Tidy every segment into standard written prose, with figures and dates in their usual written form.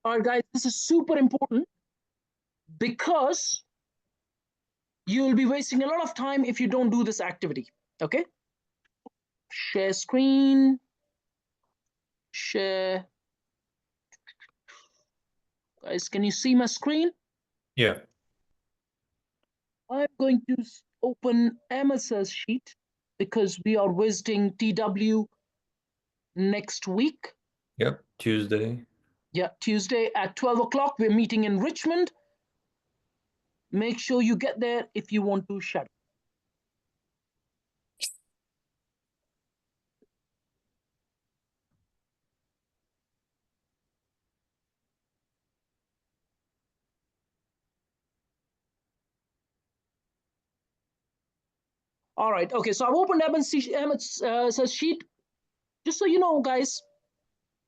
All right, guys, this is super important because you will be wasting a lot of time if you don't do this activity. Okay. Share screen. Share. Guys, can you see my screen? Yeah. I'm going to open MSS sheet because we are visiting TW next week. Yep. Tuesday. Yeah, Tuesday at 12 o'clock. We're meeting in Richmond. Make sure you get there if you want to shadow. All right. Okay. So I've opened MSS sheet. Just so you know, guys,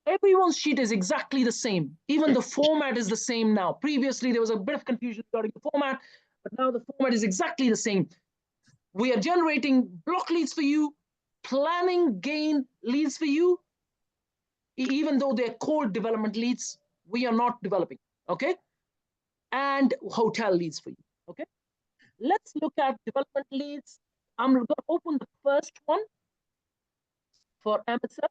everyone's sheet is exactly the same. Even the format is the same now. Previously, there was a bit of confusion regarding the format, but now the format is exactly the same. We are generating block leads for you, planning gain leads for you, even though they're called development leads, we are not developing, okay? And hotel leads for you, okay? Let's look at development leads. I'm going to open the first one for MSF.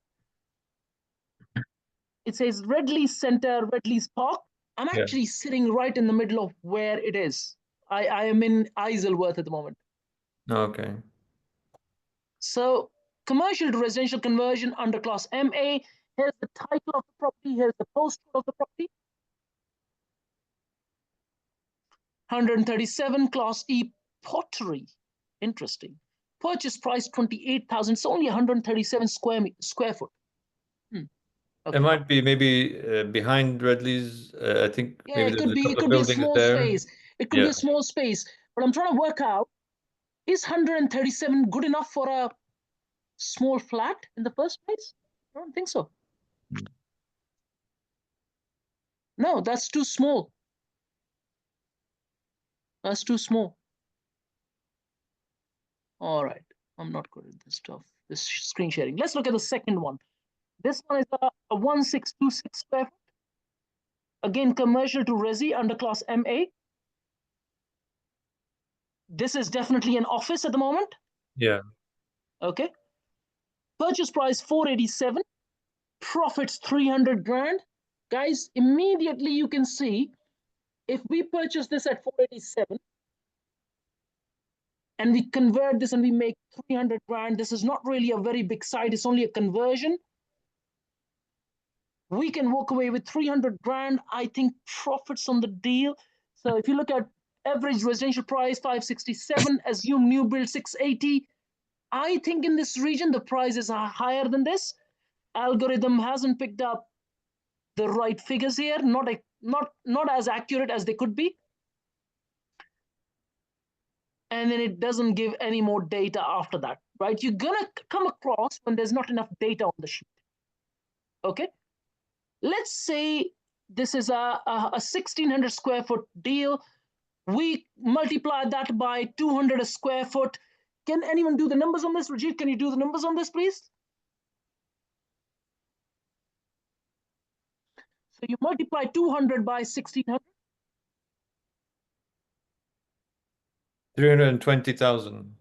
It says Redleys Center, Redleys Park. I'm actually sitting right in the middle of where it is. I am in Isleworth at the moment. Okay. So commercial to residential conversion under class MA. Here's the title of the property. Here's the postcode of the property. 137 class E pottery. Interesting. Purchase price 28,000. It's only 137 square foot. Okay. It might be maybe behind Redley's. I think maybe it could be. It could be a small space. It could be a small space. But I'm trying to work out: is 137 good enough for a small flat in the first place? I don't think so. No, that's too small. That's too small. All right, I'm not good at this stuff. This screen sharing. Let's look at the second one. This one is a 1626 square foot. Again, commercial to resi under class MA. This is definitely an office at the moment. Yeah. Okay. Purchase price 487. Profits 300 grand. Guys, immediately you can see if we purchase this at 487 and we convert this and we make 300 grand, this is not really a very big site. It's only a conversion. We can walk away with 300 grand. I think profits on the deal. So if you look at average residential price 567, assume new build 680. I think in this region the prices are higher than this. Algorithm hasn't picked up the right figures here, not as accurate as they could be. And then it doesn't give any more data after that, right? You're gonna come across when there's not enough data on the sheet. Okay, let's say this is a 1600 square foot deal. We multiply that by 200 a square foot. Can anyone do the numbers on this? Rajit, can you do the numbers on this, please? So you multiply 200 by 1600. 320,000.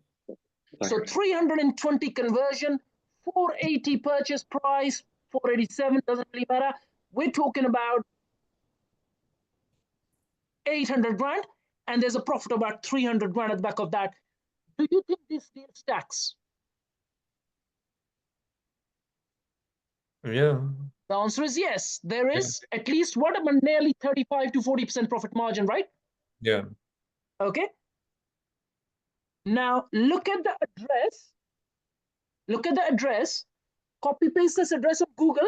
So 320 conversion, 480 purchase price, 487 doesn't really matter. We're talking about 800 grand, and there's a profit of about 300 grand at the back of that. Do you think this deal stacks? Yeah. The answer is yes. There is at least what about nearly 35 to 40% profit margin, right? Yeah. Okay. Now look at the address. Look at the address. Copy paste this address of Google.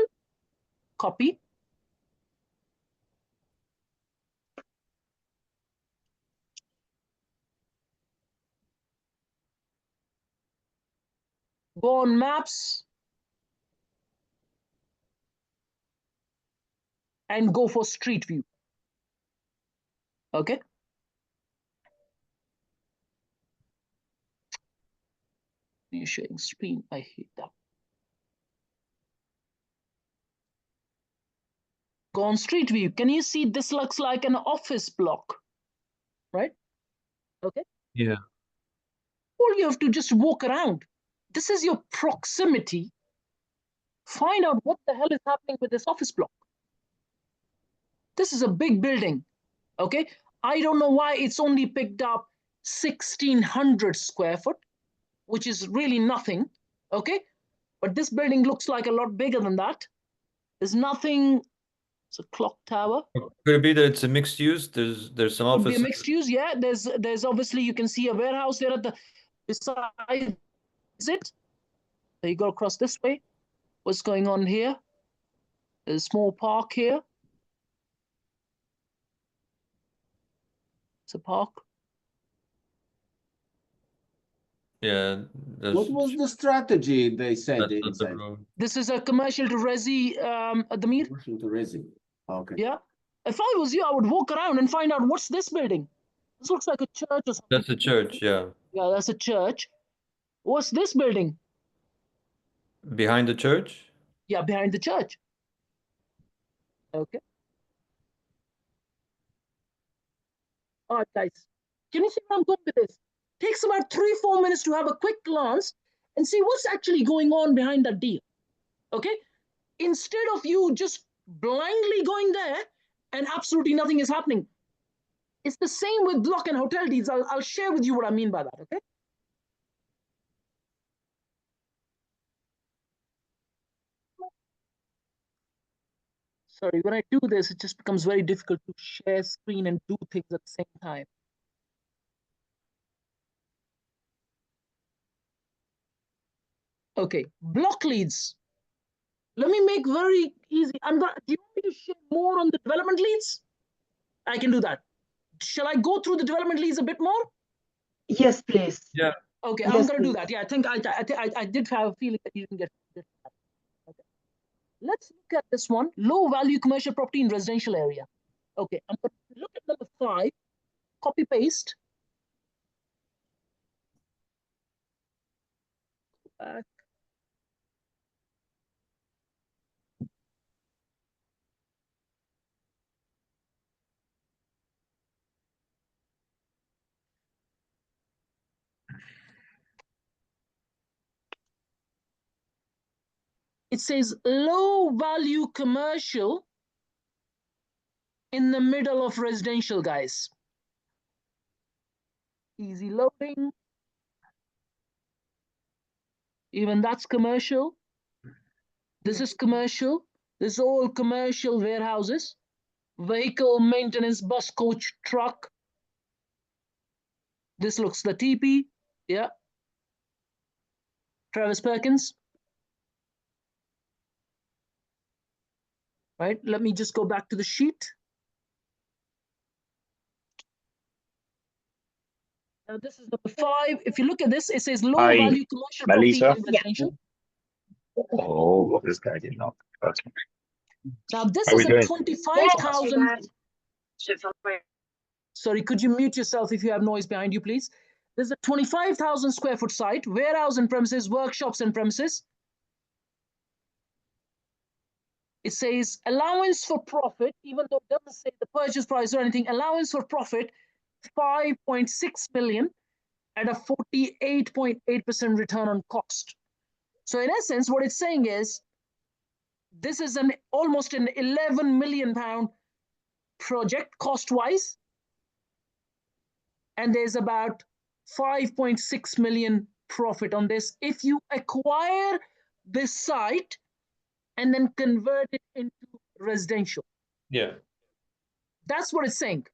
Copy. Go on maps and go for street view. Okay. You're sharing screen. I hate that. Go on Street View. Can you see this looks like an office block, right? Okay. Yeah. All you have to just walk around. This is your proximity. Find out what the hell is happening with this office block. This is a big building, okay? I don't know why it's only picked up 1,600 square foot, which is really nothing, okay? But this building looks like a lot bigger than that. There's nothing. It's a clock tower. Could it be that it's a mixed use? There's some Could be a offices. mixed use, yeah. There's obviously, you can see a warehouse there at the beside it. There you go across this way. What's going on here? There's a small park here. It's a park. Yeah. What was the strategy they said That's not the inside? road. This is a commercial to resi, Admir. Commercial to resi. Okay. Yeah. If I was you, I would walk around and find out what's this building. This looks like a church or something. That's a church, yeah. Yeah, that's a church. What's this building? Behind the church? Yeah, behind the church. Okay. All right, guys. Can you see where I'm going with this? Takes about 3-4 minutes to have a quick glance and see what's actually going on behind that deal. Okay? Instead of you just blindly going there and absolutely nothing is happening. It's the same with block and hotel deeds. I'll share with you what I mean by that, okay? Sorry, when I do this, it just becomes very difficult to share screen and do things at the same time. Okay, block leads. Let me make very easy. Do you want me to share more on the development leads? I can do that. Shall I go through the development leads a bit more? Yes, please. Yeah. Okay, Yes, I'm going to do please. that. Yeah, I think I did have a feeling that you didn't get that. Okay. Let's look at this one, low value commercial property in residential area. Okay, I'm going to look at number 5, copy paste. Back. It says low value commercial in the middle of residential, guys. Easy loading. Even that's commercial. This is commercial. This is all commercial warehouses. Vehicle maintenance, bus, coach, truck. This looks the TP. Yeah. Travis Perkins. Right, let me just go back to the sheet. Now this is number 5. If you look at this, it says low Hi, value commercial Melissa. property in residential. Oh, this guy did not. Okay. Now this How is we a doing? 25,000. Sorry, could you mute yourself if you have noise behind you, please? There's a 25,000 square foot site, warehouse and premises, workshops and premises. It says allowance for profit, even though it doesn't say the purchase price or anything, allowance for profit, 5.6 million at a 48.8% return on cost. So in essence, what it's saying is, this is almost an 11 million pound project cost-wise. And there's about 5.6 million profit on this. If you acquire this site and then convert it into residential. Yeah. That's what it's saying.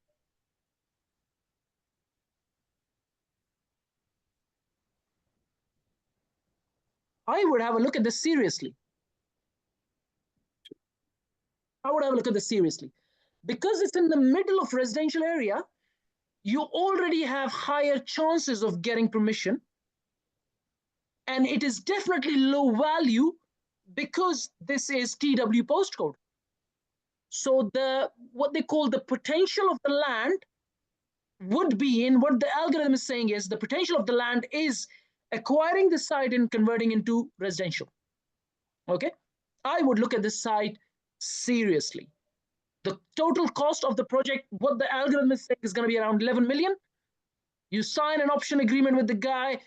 I would have a look at this seriously. Because it's in the middle of residential area, you already have higher chances of getting permission. And it is definitely low value because this is TW postcode. So what they call the potential of the land would be in what the algorithm is saying is the potential of the land is acquiring the site and converting into residential. Okay, I would look at this site seriously. The total cost of the project, what the algorithm is saying, is going to be around 11 million. You sign an option agreement with the guy.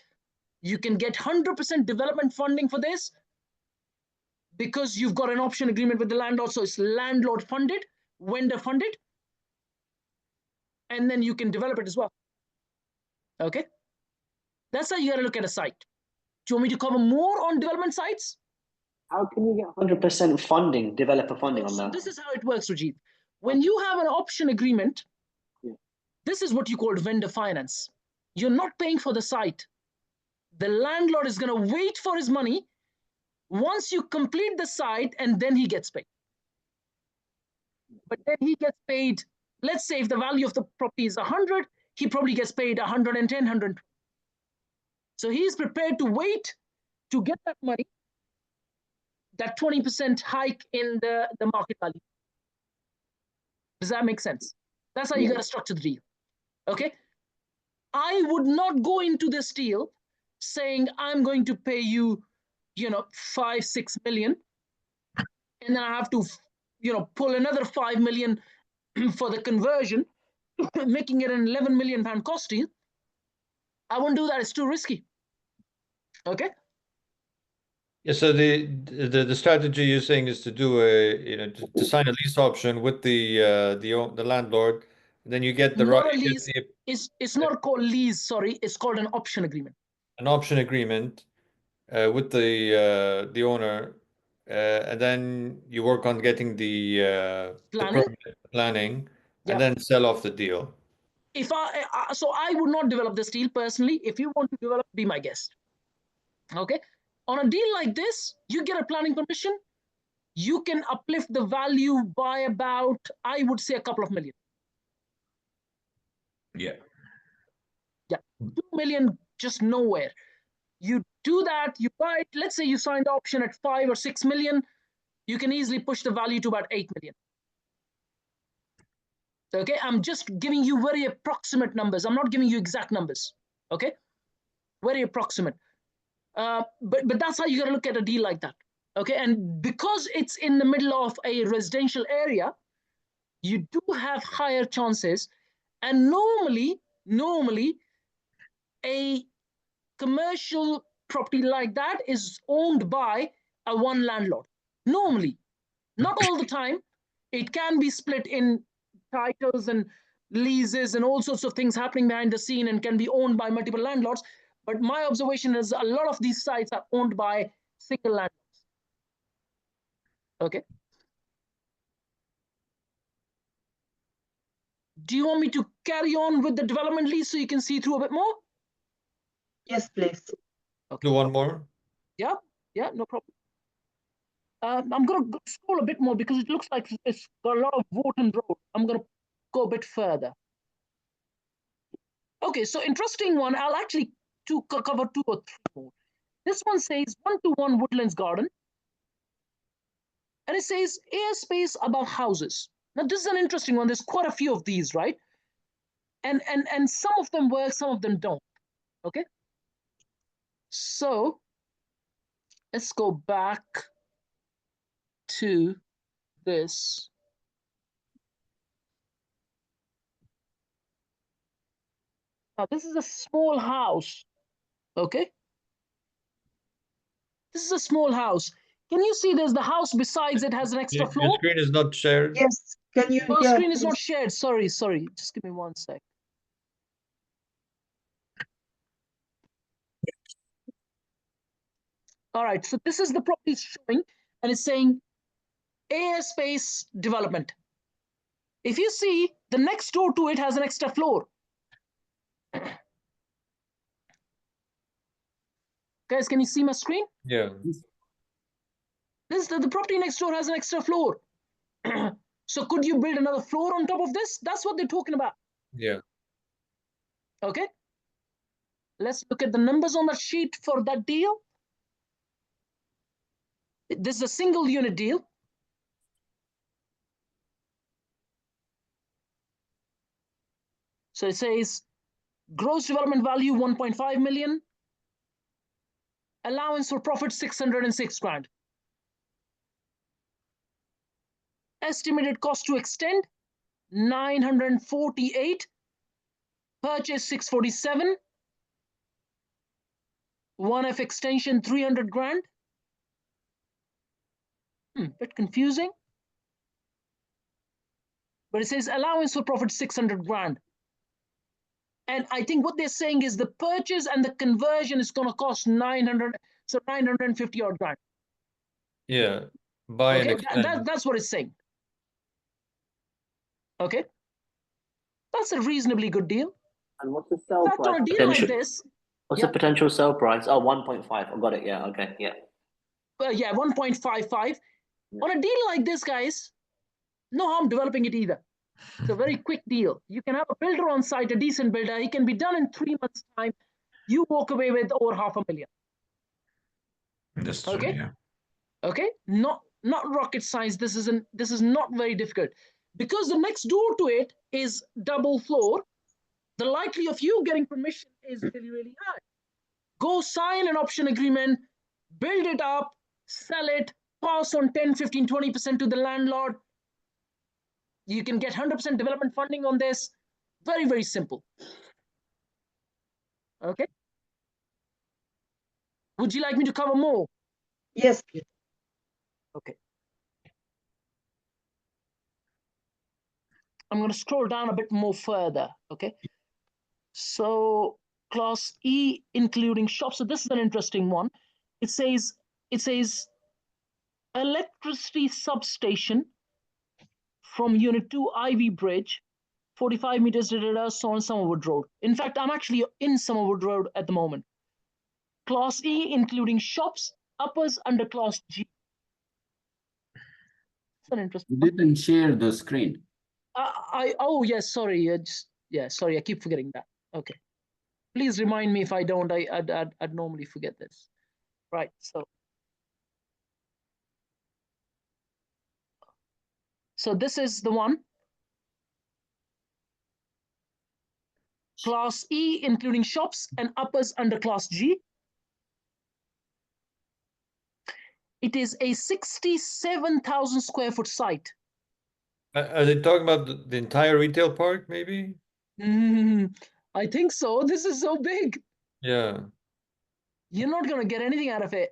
You can get 100% development funding for this because you've got an option agreement with the landlord. So it's landlord funded, vendor funded. And then you can develop it as well. Okay. That's how you got to look at a site. Do you want me to cover more on development sites? How can you get 100% funding, developer funding on So that? this is how it works, Rajiv. When you have an option agreement, this is what you call vendor finance. You're not paying for the site. The landlord is going to wait for his money once you complete the site, and then he gets paid. But then he gets paid, let's say if the value of the property is 100, he probably gets paid 110, 100. So he's prepared to wait to get that money, that 20% hike in the market value. Does that make sense? That's how you got to structure the deal. Okay. I would not go into this deal saying I'm going to pay you, 5-6 million, and then I have to, pull another 5 million for the conversion, making it an 11 million pound cost deal. I won't do that. It's too risky. Okay. Yeah, so the strategy you're saying is to do to sign a lease option with the landlord, and then you get the Not right a lease. It's not called lease. Sorry, it's called an option agreement. an option agreement with the owner, and then you work on getting the planning, and then sell off the deal. If so I would not develop this deal personally. If you want to develop, be my guest. Okay. On a deal like this, you get a planning permission. You can uplift the value by about, I would say, a couple of million. Yeah. Yeah. 2 million, just nowhere. You do that, you buy it. Let's say you signed the option at 5 or 6 million. You can easily push the value to about 8 million. Okay. I'm just giving you very approximate numbers. I'm not giving you exact numbers. Okay. Very approximate. But that's how you got to look at a deal like that. Okay. And because it's in the middle of a residential area, you do have higher chances. And normally, a commercial property like that is owned by a one landlord. Normally, not all the time. It can be split in titles and leases and all sorts of things happening behind the scene and can be owned by multiple landlords. But my observation is a lot of these sites are owned by single landlords. Okay. Do you want me to carry on with the development lease so you can see through a bit more? Yes, please. Do one more. Yeah, no problem. I'm going to scroll a bit more because it looks like it's got a lot of Wharton Road. I'm going to go a bit further. Okay, so interesting one. I'll actually cover 2 or 3 more. This one says 121 Woodlands Garden. And it says airspace above houses. Now, this is an interesting one. There's quite a few of these, right? And some of them work, some of them don't. Okay. So let's go back to this. Now, this is a small house. Okay. This is a small house. Can you see there's the house besides it has an extra floor? Your screen is not shared. Yes. Can you? Oh, Yeah, screen is not please. shared. Sorry. Just give me 1 sec. All right. So this is the property it's showing, and it's saying airspace development. If you see, the next door to it has an extra floor. Guys, can you see my screen? Yeah. The property next door has an extra floor. So could you build another floor on top of this? That's what they're talking about. Yeah. Okay. Let's look at the numbers on the sheet for that deal. This is a single unit deal. So it says gross development value 1.5 million. Allowance for profit 606 grand. Estimated cost to extend 948. Purchase 647. 1F extension 300 grand. Bit confusing. But it says allowance for profit 600 grand. And I think what they're saying is the purchase and the conversion is going to cost 950 odd grand. Yeah. Buy and Okay, extend. that's what it's saying. Okay, that's a reasonably good deal. And what's the sell In fact, on a price? deal like Potential- this, What's yeah. the potential sell price? Oh, 1.5. I got it. Yeah. Okay. Yeah. Yeah, 1.55. Yeah. On a deal like this, guys, no harm developing it either. It's a very quick deal. You can have a builder on site, a decent builder. He can be done in 3 months' time. You walk away with over $500,000. That's true, Okay. yeah. Okay, not rocket science. This is not very difficult, because the next door to it is double floor. The likelihood of you getting permission is really, really high. Go sign an option agreement, build it up, sell it, pass on 10, 15, 20% to the landlord. You can get 100% development funding on this. Very, very simple. Okay. Would you like me to cover more? Yes, please. Okay. I'm going to scroll down a bit more further. Okay. So class E, including shops. So this is an interesting one. It says electricity substation from Unit 2 Ivy Bridge, 45 meters, so on Summerwood Road. In fact, I'm actually in Summerwood Road at the moment. Class E, including shops, uppers under Class G. That's an interesting You one. didn't share the screen. Oh yes, sorry. Sorry, I keep forgetting that. Okay. Please remind me if I don't. I'd normally forget this. Right. So this is the one. Class E, including shops, and uppers under Class G. It is a 67,000 square foot site. Are they talking about the entire retail park, maybe? I think so. This is so big. Yeah. You're not going to get anything out of it,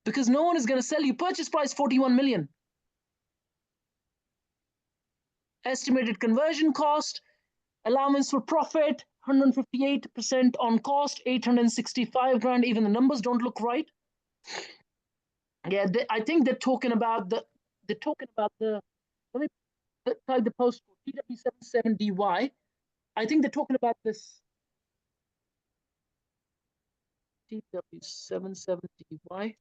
because no one is going to sell you. Purchase price 41 million. Estimated conversion cost, allowance for profit, 158% on cost, 865 grand. Even the numbers don't look right. Yeah, I think they're talking about the, let me type the postcode, TW77DY. I think they're talking about this. TW77DY.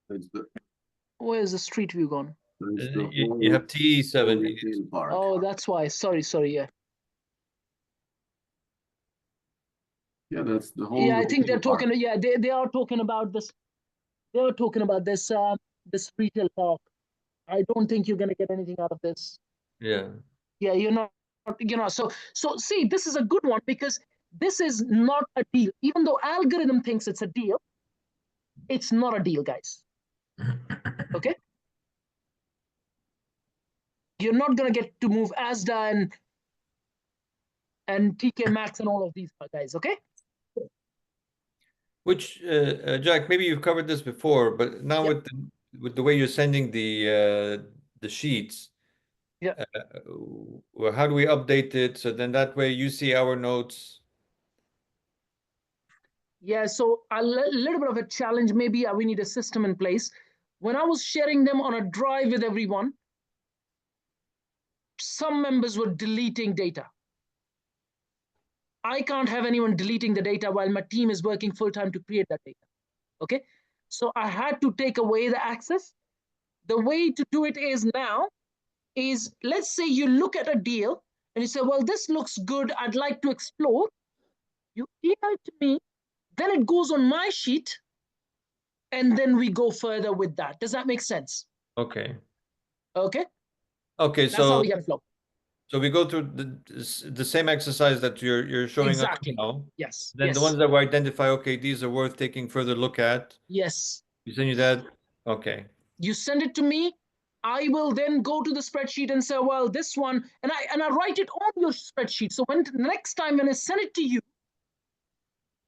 It's the, Where's the street view gone? it's the You have TE7. retail park. Oh, that's why. Sorry. Yeah. Yeah, that's the whole. Yeah, I think they're retail park. talking. Yeah, they are talking about this. They were talking about this this retail park. I don't think you're gonna get anything out of this. Yeah. Yeah, you're not. So see, this is a good one, because this is not a deal. Even though algorithm thinks it's a deal, it's not a deal, guys. Okay. You're not gonna get to move Asda and TK Maxx and all of these guys. Okay. Which, Jack, maybe you've covered this before, but now Yeah. with the way you're sending the sheets, Yeah. well, how do we update it so then that way you see our notes? Yeah, so a little bit of a challenge. Maybe we need a system in place. When I was sharing them on a drive with everyone, some members were deleting data. I can't have anyone deleting the data while my team is working full time to create that data. Okay, so I had to take away the access. The way to do it is now is, let's say you look at a deal and you say, well, this looks good, I'd like to explore. You email it to me, then it goes on my sheet, and then we go further with that. Does that make sense? Okay. Okay, Okay, that's how so we can flow. So we go through the same exercise that you're showing Exactly. us now. Yes. Then yes. the ones that we identify, okay, these are worth taking further look at. Yes. You send you that. Okay. You send it to me. I will then go to the spreadsheet and say, well, this one, and I write it on your spreadsheet. So when next time when I send it to you,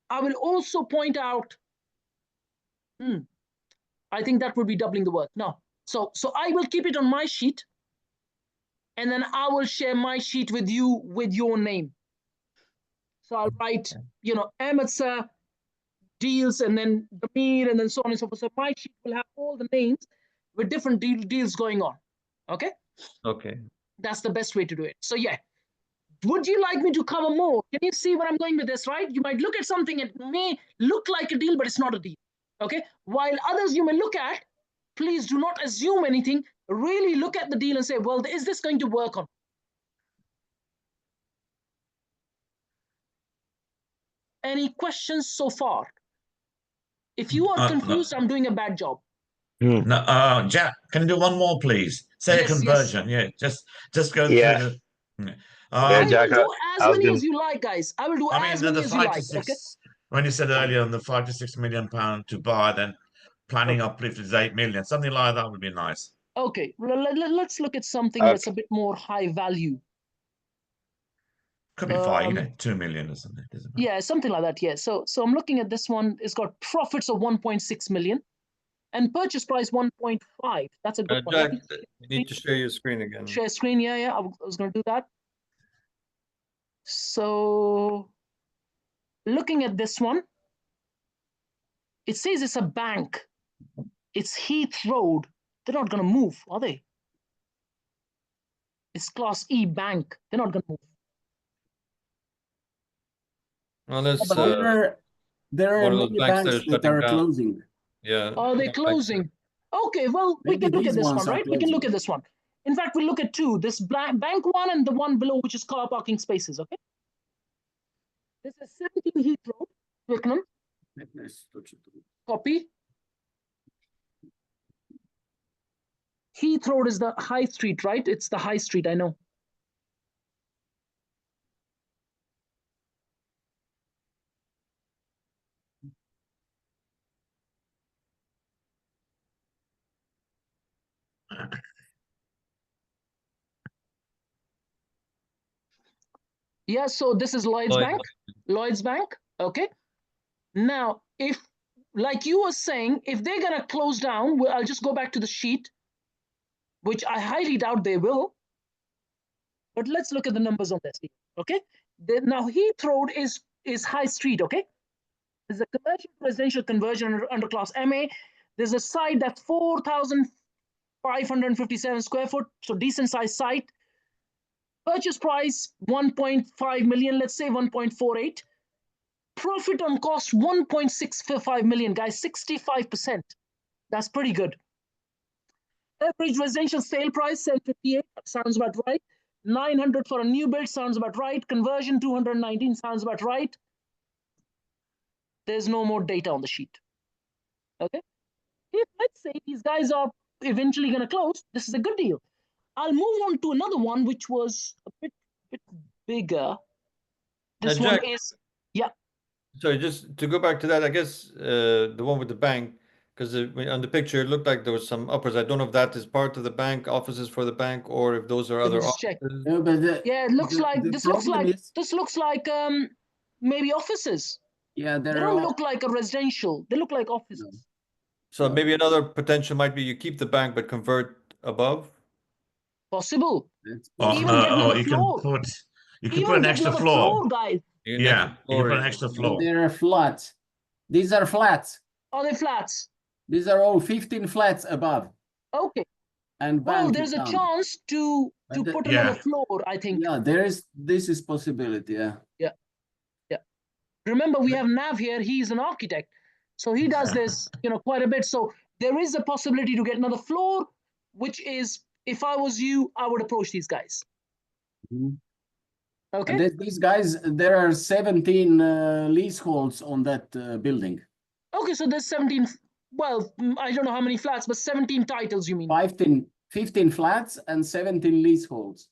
I will also point out, I think that would be doubling the work. No. So I will keep it on my sheet, and then I will share my sheet with you with your name. So I'll write, Ahmed Sir deals, and then Damir, and then so on and so forth. So my sheet will have all the names with different deals going on. Okay? Okay. That's the best way to do it. So yeah. Would you like me to cover more? Can you see where I'm going with this, right? You might look at something, it may look like a deal, but it's not a deal. Okay? While others you may look at, please do not assume anything. Really look at the deal and say, well, is this going to work on? Any questions so far? If you are confused, I'm doing a bad job. No, Jack, can you do one more, please? Say Yes, a conversion. Yeah, just go Yeah. through the. I Jack, will do as I was many gonna- as you like, guys. I will do I mean, as the many as you 5 to like. 6. Okay. When you said earlier on the £5 to £6 million to buy, then planning uplift is 8 million. Something like that would be nice. Okay. Let's look at something Okay. that's a bit more high value. Could be 5, 2 million or something. Yeah, something like that. Yeah. So I'm looking at this one. It's got profits of 1.6 million and purchase price 1.5. That's a good one. Jack, you need to share your screen again. Share screen. Yeah. I was going to do that. So looking at this one, it says it's a bank. It's Heath Road. They're not going to move, are they? It's Class E bank. They're not going to move. Well, let's, But there one are of those many banks that banks are that shutting are down. closing. yeah. Are they like- closing? Okay, well, we Maybe can look these at this ones one, are right? We can look closing. at this one. In fact, we'll look at two. This bank one and the one below, which is car parking spaces, okay? This is 17 Heath Road, Twickenham. Copy. Heath Road is the high street, right? It's the high street, I know. Yeah, so this is Lloyd's Bank. Lloyd's Bank, okay? Now, if, like you were saying, if they're going to close down, well, I'll just go back to the sheet, which I highly doubt they will. But let's look at the numbers on this, okay? Now, Heath Road is high street, okay? There's a commercial residential conversion under Class MA. There's a site that's 4,557 square foot, so decent size site. Purchase price 1.5 million, let's say 1.48. Profit on cost 1.65 million, guys, 65%. That's pretty good. Average residential sale price 758, sounds about right. 900 for a new build sounds about right. Conversion 219 sounds about right. There's no more data on the sheet. Okay. If let's say these guys are eventually going to close, this is a good deal. I'll move on to another one, which was a bit bigger. This one Jack, is, yeah. Sorry, just to go back to that, I guess the one with the bank, because on the picture it looked like there was some uppers. I don't know if that is part of the bank, offices for the bank, or if those are other Just check. offices. No, but Yeah, it looks the- like the this looks problem like is- this looks like maybe offices. yeah, They they're don't all, look like a residential. They look like offices. So maybe another potential might be you keep the bank but convert above. Possible. it's Or, Even get another or you floor. can Even put an get extra another floor. guys. You can Yeah, extra you can put an floor. extra floor. There are flats. These are flats. Are they flats? These are all 15 flats above. Okay. And Well, bank there's is a down. chance to But the- put yeah. another floor, I think. Yeah, this is possibility, yeah. Remember, we have Nav here. He's an architect. So he does this, quite a bit. So there is a possibility to get another floor, which is, if I was you, I would approach these guys. Mhm. Okay. And these guys, there are 17 leaseholds on that building. Okay, so there's 17, well, I don't know how many flats, but 17 titles, you mean? 15 flats and 17 leaseholds.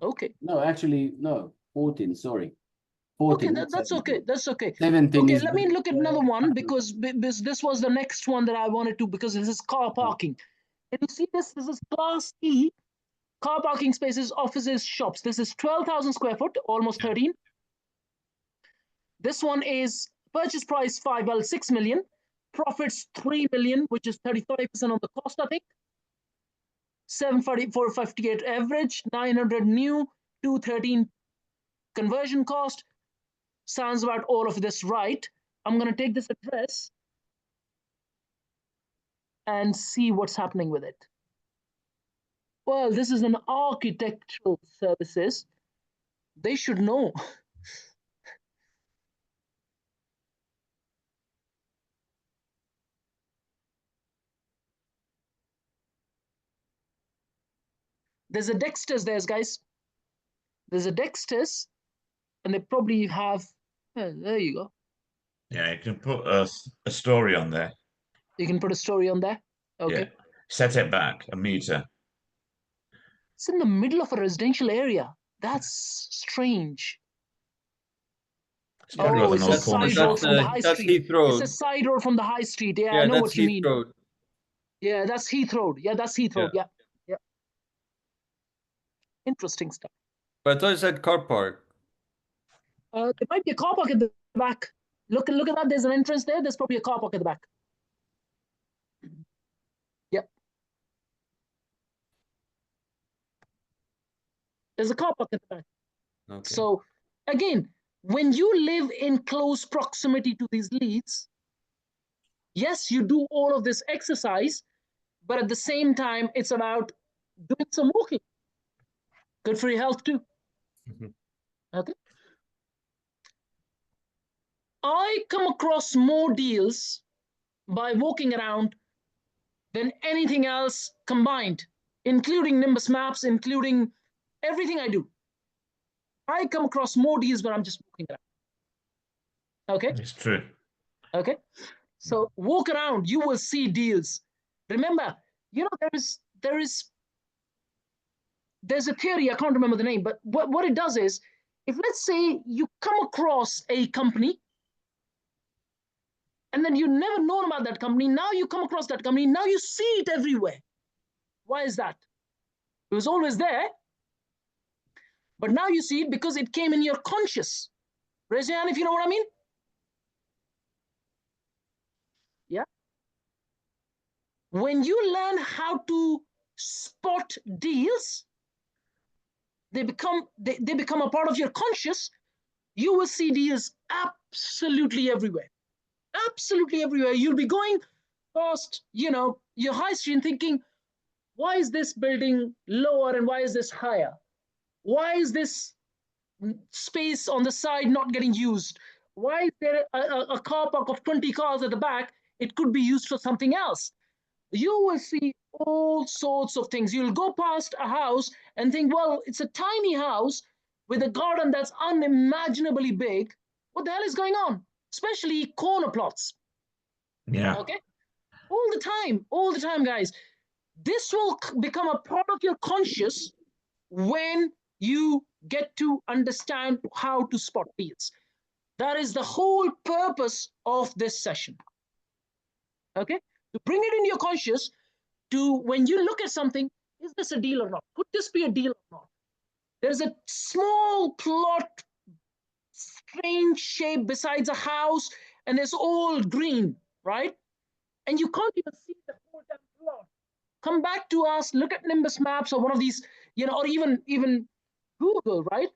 Okay. No, actually, no. 14. Sorry. 14. Okay, not that's okay. 17. That's okay. 17 Okay, is let me look at another one because because this was the next one that I wanted to, because this is car parking. Can you see this? This is Class E car parking spaces, offices, shops. This is 12,000 square foot, almost 13. This one is purchase price 6 million, profits 3 million, which is 35% on the cost, I think. 744.58 average, 900 new, 213 conversion cost. Sounds about all of this right. I'm going to take this address and see what's happening with it. Well, this is an architectural services. They should know. There's a Dexter's there, guys. There's a Dexter's, and they probably have, there you go. Yeah, you can put a story on there. You can put a story on there. Okay. Yeah. Set it back a meter. It's in the middle of a residential area. That's strange. It's probably Oh, with it's an a old corner side shop. road from the high That's street. Heath Road. It's a side road from the high street. Yeah, I Yeah, know that's what you Heath mean. Road. Yeah, that's Heath Road. Yeah, that's Heath Road. Yeah. Yeah. Interesting stuff. But I thought it said car park. There might be a car park at the back. Look at that. There's an entrance there. There's probably a car park at the back. Yep. There's a car park at the back. Okay. So again, when you live in close proximity to these leads, yes, you do all of this exercise, but at the same time, it's about doing some walking. Good for your health too. Mhm. Okay. I come across more deals by walking around than anything else combined, including Nimbus Maps, including everything I do. I come across more deals when I'm just walking around. Okay. It's true. Okay. So walk around, you will see deals. Remember, you know, there's a theory, I can't remember the name, but what it does is, if let's say you come across a company and then you never known about that company, now you come across that company, now you see it everywhere. Why is that? It was always there, but now you see it because it came in your conscious. Raise your hand if you know what I mean. Yeah. When you learn how to spot deals, they become a part of your conscious. You will see deals absolutely everywhere. Absolutely everywhere. You'll be going past, you know, your high street and thinking, why is this building lower and why is this higher? Why is this space on the side not getting used? Why is there a car park of 20 cars at the back? It could be used for something else. You will see all sorts of things. You'll go past a house and think, well, it's a tiny house with a garden that's unimaginably big. What the hell is going on? Especially corner plots. Yeah. Okay. All the time, guys. This will become a part of your conscious when you get to understand how to spot deals. That is the whole purpose of this session. Okay. To bring it into your conscious, to when you look at something, is this a deal or not? Could this be a deal or not? There's a small plot, strange shape besides a house, and it's all green, right? And you can't even see the whole damn plot. Come back to us, look at Nimbus Maps or one of these, you know, or even Google, right?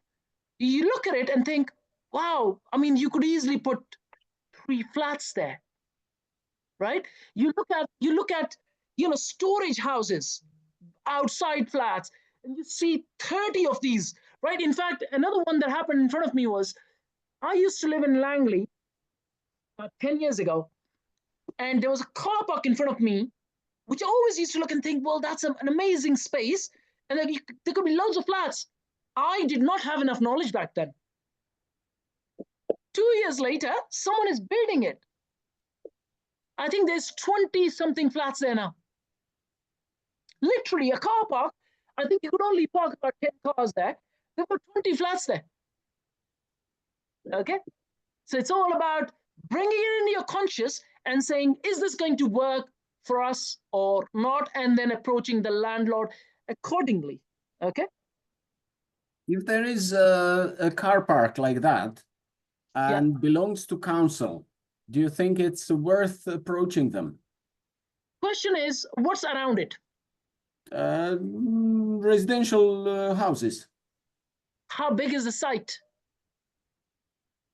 You look at it and think, wow, I mean, you could easily put 3 flats there, right? You look at, you know, storage houses, outside flats, and you see 30 of these, right? In fact, another one that happened in front of me was, I used to live in Langley about 10 years ago, and there was a car park in front of me, which I always used to look and think, well, that's an amazing space, and there could be loads of flats. I did not have enough knowledge back then. 2 years later, someone is building it. I think there's 20-something flats there now. Literally a car park. I think you could only park about 10 cars there. They've got 20 flats there. Okay? So it's all about bringing it into your conscious and saying, is this going to work for us or not? And then approaching the landlord accordingly. Okay? If there is a car park like that and belongs to council, do you think it's worth approaching them? Question is, what's around it? Residential houses. How big is the site?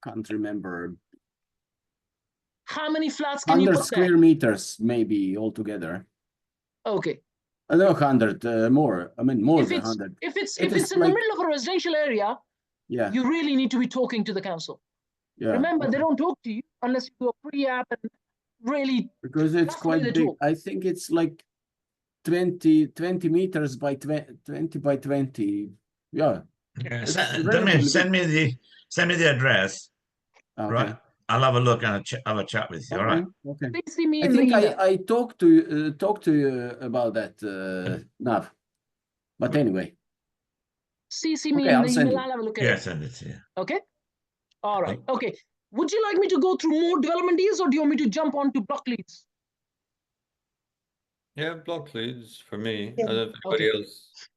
Can't remember. How many flats can you 100 put square there? meters, maybe altogether. Okay. No, 100 more. I mean, more If than it's 100. if it's It if is it's in the like- middle of a residential area, Yeah. you really need to be talking to the council. Yeah. Remember, they okay. don't talk to you unless you do a pre-app and really. Because it's That's the way quite they big. talk. I think it's like 20 meters by 20 by 20. Yeah. Yeah, It's Damien, relatively send me the address. Okay. Right, I'll have a look and have a chat with you. All right. Okay. Please see me I in the think email. I talked to you about that, Nav. But anyway, CC me Okay, in I'll the send email. you. I'll have a look at Yeah, it. send it to you. Okay. All right. Okay. Would you like me to go through more development deals, or do you want me to jump onto block leads? Yeah, block leads for me. Yeah. I don't know if anybody else.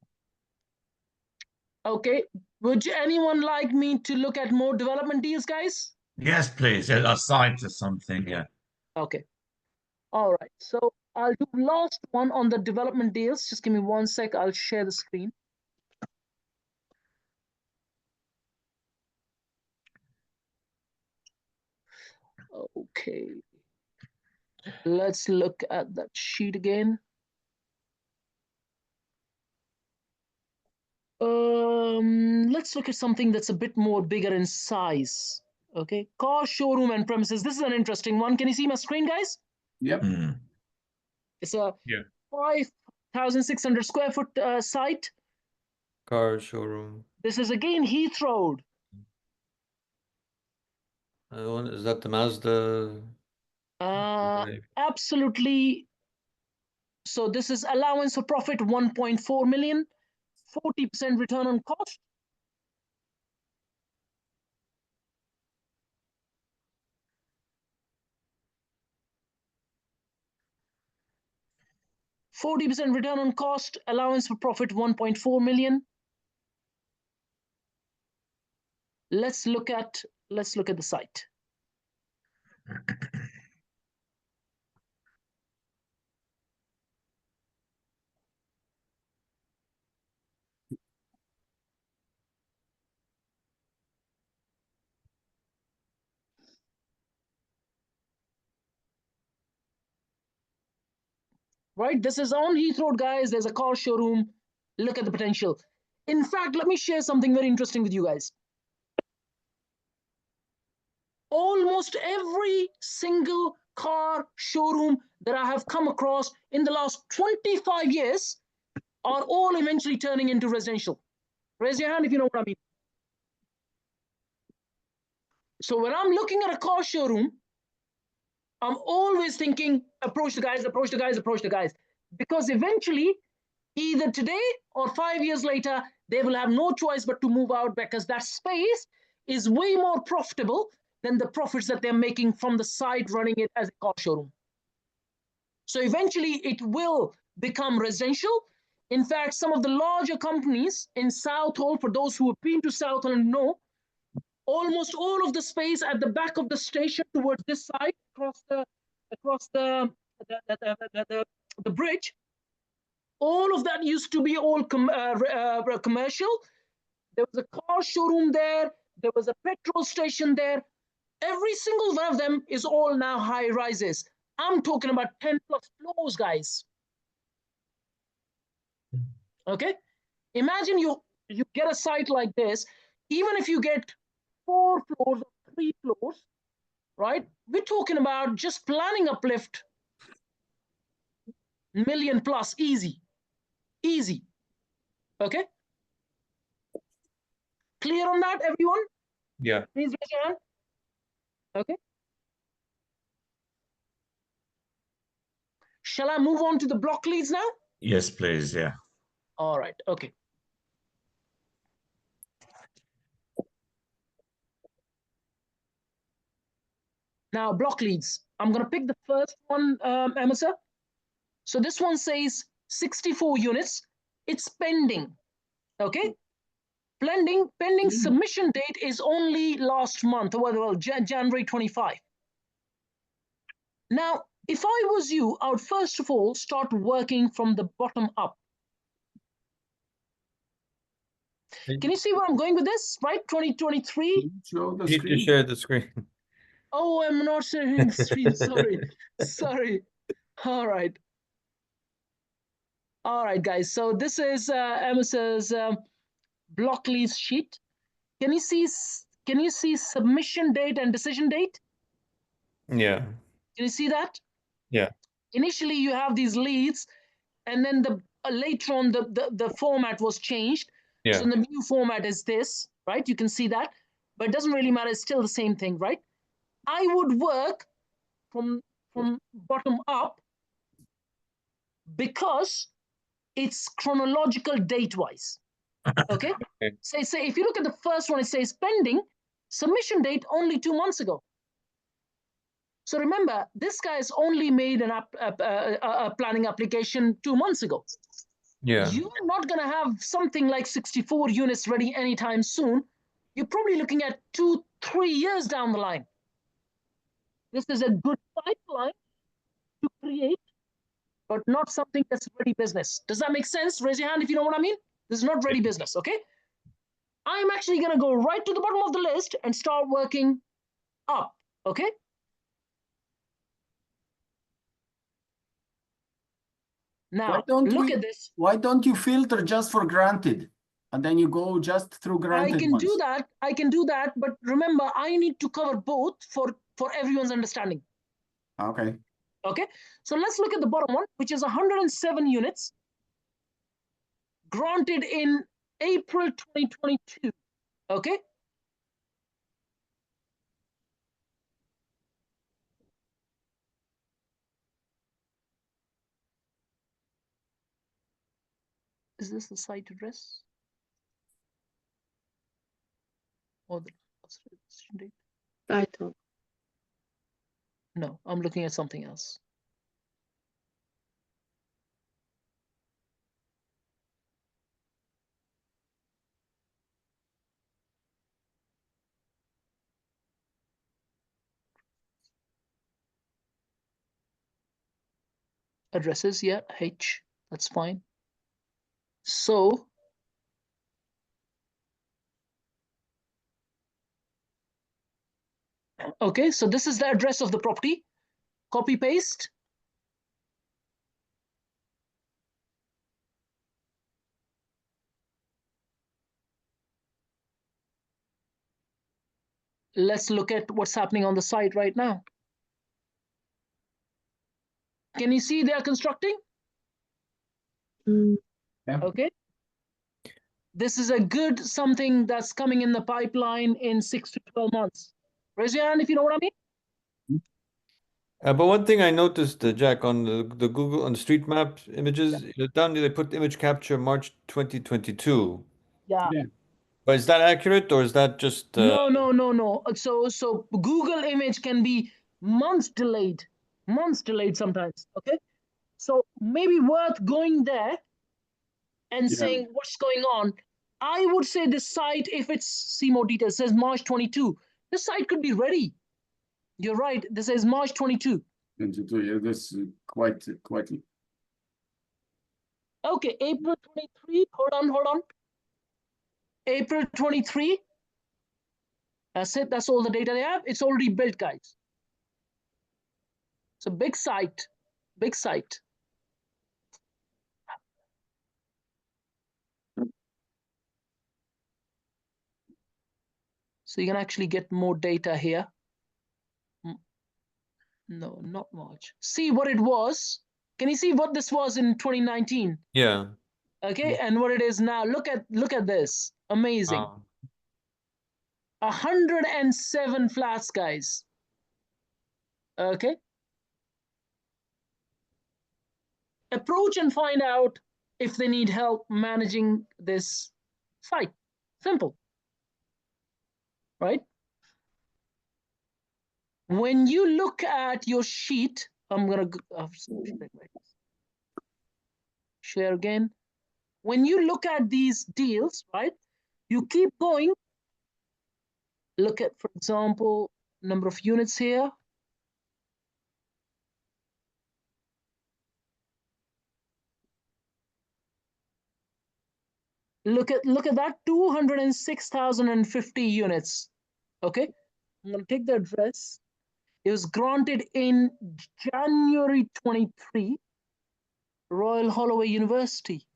Okay. Would anyone like me to look at more development deals, guys? Yes, please. A site or something. Yeah. Okay. All right. So I'll do last one on the development deals. Just give me 1 sec. I'll share the screen. Okay. Let's look at that sheet again. Let's look at something that's a bit more bigger in size. Okay. Car showroom and premises. This is an interesting one. Can you see my screen, guys? yep. Mm. It's a Yeah. 5,600 square foot site. Car showroom. This is again Heath Road. Is that the Mazda? Maybe. Absolutely. So this is allowance for profit 1.4 million, 40% return on cost. %40 return on cost, allowance for profit 1.4 million. Let's look at the site. Right, this is on Heath Road, guys. There's a car showroom. Look at the potential. In fact, let me share something very interesting with you guys. Almost every single car showroom that I have come across in the last 25 years are all eventually turning into residential. Raise your hand if you know what I mean. So when I'm looking at a car showroom, I'm always thinking, approach the guys, approach the guys, approach the guys. Because eventually, either today or 5 years later, they will have no choice but to move out because that space is way more profitable than the profits that they're making from the site running it as a car showroom. So eventually, it will become residential. In fact, some of the larger companies in Southall, for those who have been to Southall and know, almost all of the space at the back of the station towards this side, across the bridge, all of that used to be all commercial. There was a car showroom there. There was a petrol station there. Every single one of them is all now high rises. I'm talking about 10 plus floors, guys. Okay? Imagine you get a site like this, even if you get 4 floors or 3 floors, right? We're talking about just planning uplift, million plus, easy. Easy. Okay? Clear on that, everyone? Yeah. Please raise your hand. Okay. Shall I move on to the block leads now? Yes, please. Yeah. All right. Okay. Now, block leads. I'm going to pick the first one, Emma sir. So this one says 64 units. It's pending. Okay. Pending submission date is only last month, well, January 25. Now, if I was you, I would first of all start working from the bottom up. Can you see where I'm going with this? Right, 2023. Show the Need to screen. share the screen. Oh, I'm not sharing screen. Sorry, sorry. All right. All right, guys. So this is Emma's block leads sheet. Can you see submission date and decision date? Yeah. Can you see that? Yeah. Initially, you have these leads, and then later on the format was changed. Yeah. So the new format is this, right? You can see that, but it doesn't really matter. It's still the same thing, right? I would work from bottom up because it's chronological date-wise. Okay? Okay. Say if you look at the first one, it says pending, submission date only 2 months ago. So remember, this guy's only made a planning application 2 months ago. Yeah. You're not going to have something like 64 units ready anytime soon. You're probably looking at 2-3 years down the line. This is a good pipeline to create, but not something that's ready business. Does that make sense? Raise your hand if you know what I mean. This is not ready business, okay? I'm actually going to go right to the bottom of the list and start working up, okay? Now, look at this. Why don't you filter just for granted? And then you go just through granted I can ones. do that. I can do that. But remember, I need to cover both for everyone's understanding. Okay. Okay. So let's look at the bottom one, which is 107 units granted in April 2022. Okay. Is this the site address? Or the registration date? Title. No, I'm looking at something else. Addresses, yeah, H, that's fine. So okay, so this is the address of the property. Copy paste. Let's look at what's happening on the site right now. Can you see they are constructing? Yeah. Okay. This is a good something that's coming in the pipeline in 6 to 12 months. Raise your hand if you know what I mean. But one thing I noticed, Jack, on the Google, on the street map images, down there they put image capture March 2022. Yeah. But is that accurate or is that just No. So Google image can be months delayed sometimes. Okay. So maybe worth going there and saying what's going on. I would say this site, if it's see more details, says March 22. This site could be ready. You're right. This is March 22. 22, yeah, this is quite. Okay, April 23. Hold on. April 23. That's it. That's all the data they have. It's already built, guys. It's a big site. Big site. So you can actually get more data here. No, not much. See what it was. Can you see what this was in 2019? Yeah. Okay, and what it is now. Look at this. Amazing. 107 flats, guys. Okay. Approach and find out if they need help managing this site. Simple. Right? When you look at your sheet, I'm gonna share again. When you look at these deals, right, you keep going. Look at, for example, number of units here. Look at that 206,050 units. Okay, I'm gonna take the address. It was granted in January 23, Royal Holloway University.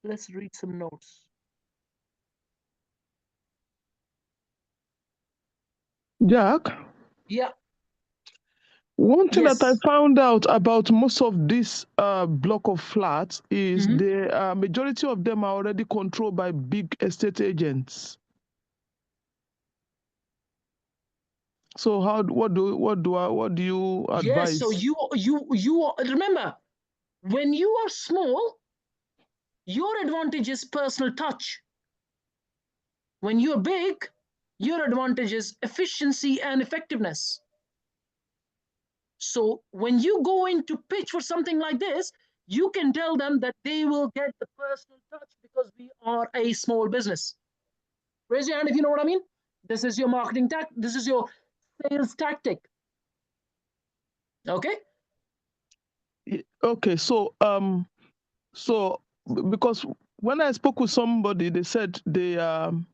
Let's read some notes. Jack? Yeah. One thing that I Yes. found out about most of this block of flats is Mhm. the majority of them are already controlled by big estate agents. So what do you advise? Yes, so you remember, when you are small, your advantage is personal touch. When you're big, your advantage is efficiency and effectiveness. So when you go in to pitch for something like this, you can tell them that they will get the personal touch because we are a small business. Raise your hand if you know what I mean. This is your marketing tactic. This is your sales tactic. Okay. Okay, so because when I spoke with somebody, they said they don't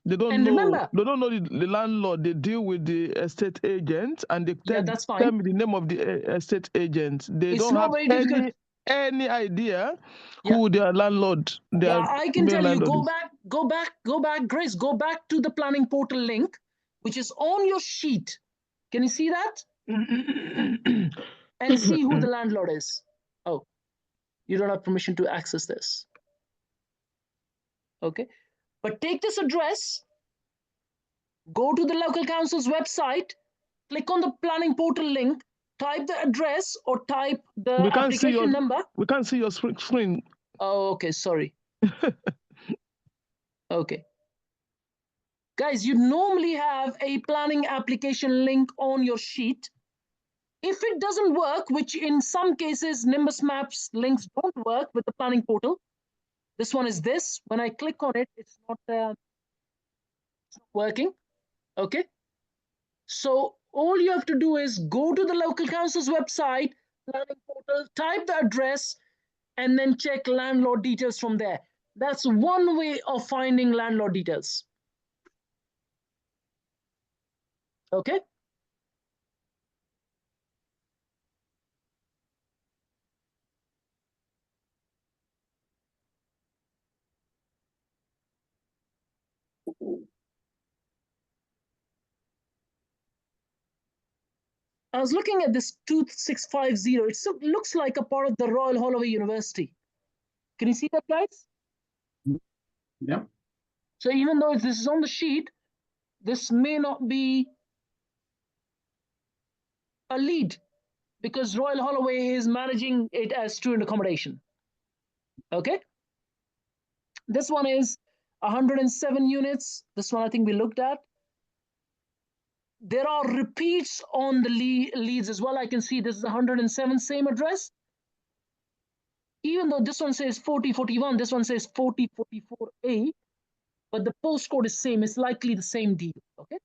know the landlord. They deal with the estate agent, and they that's tell fine. me the name of the estate agent. They It's don't not have very difficult. any idea who their landlord. I can tell you. Go back, Grace. Go back to the planning portal link, which is on your sheet. Can you see that? And see who the landlord is. Oh, you don't have permission to access this. Okay, but take this address, go to the local council's website, click on the planning portal link, type the address or type the application number. We can't see your screen. Oh, okay, sorry. Okay. Guys, you normally have a planning application link on your sheet. If it doesn't work, which in some cases Nimbus Maps links don't work with the planning portal, this one is this. When I click on it, it's not working. Okay. So all you have to do is go to the local council's website, planning portal, type the address, and then check landlord details from there. That's one way of finding landlord details. Okay. I was looking at this 2650. It looks like a part of the Royal Holloway University. Can you see that, guys? Yeah. So even though this is on the sheet, this may not be a lead because Royal Holloway is managing it as student accommodation. Okay. This one is 107 units. This one I think we looked at. There are repeats on the leads as well. I can see this is 107, same address. Even though this one says 4041, this one says 4044A, but the postcode is same. It's likely the same deal. Okay.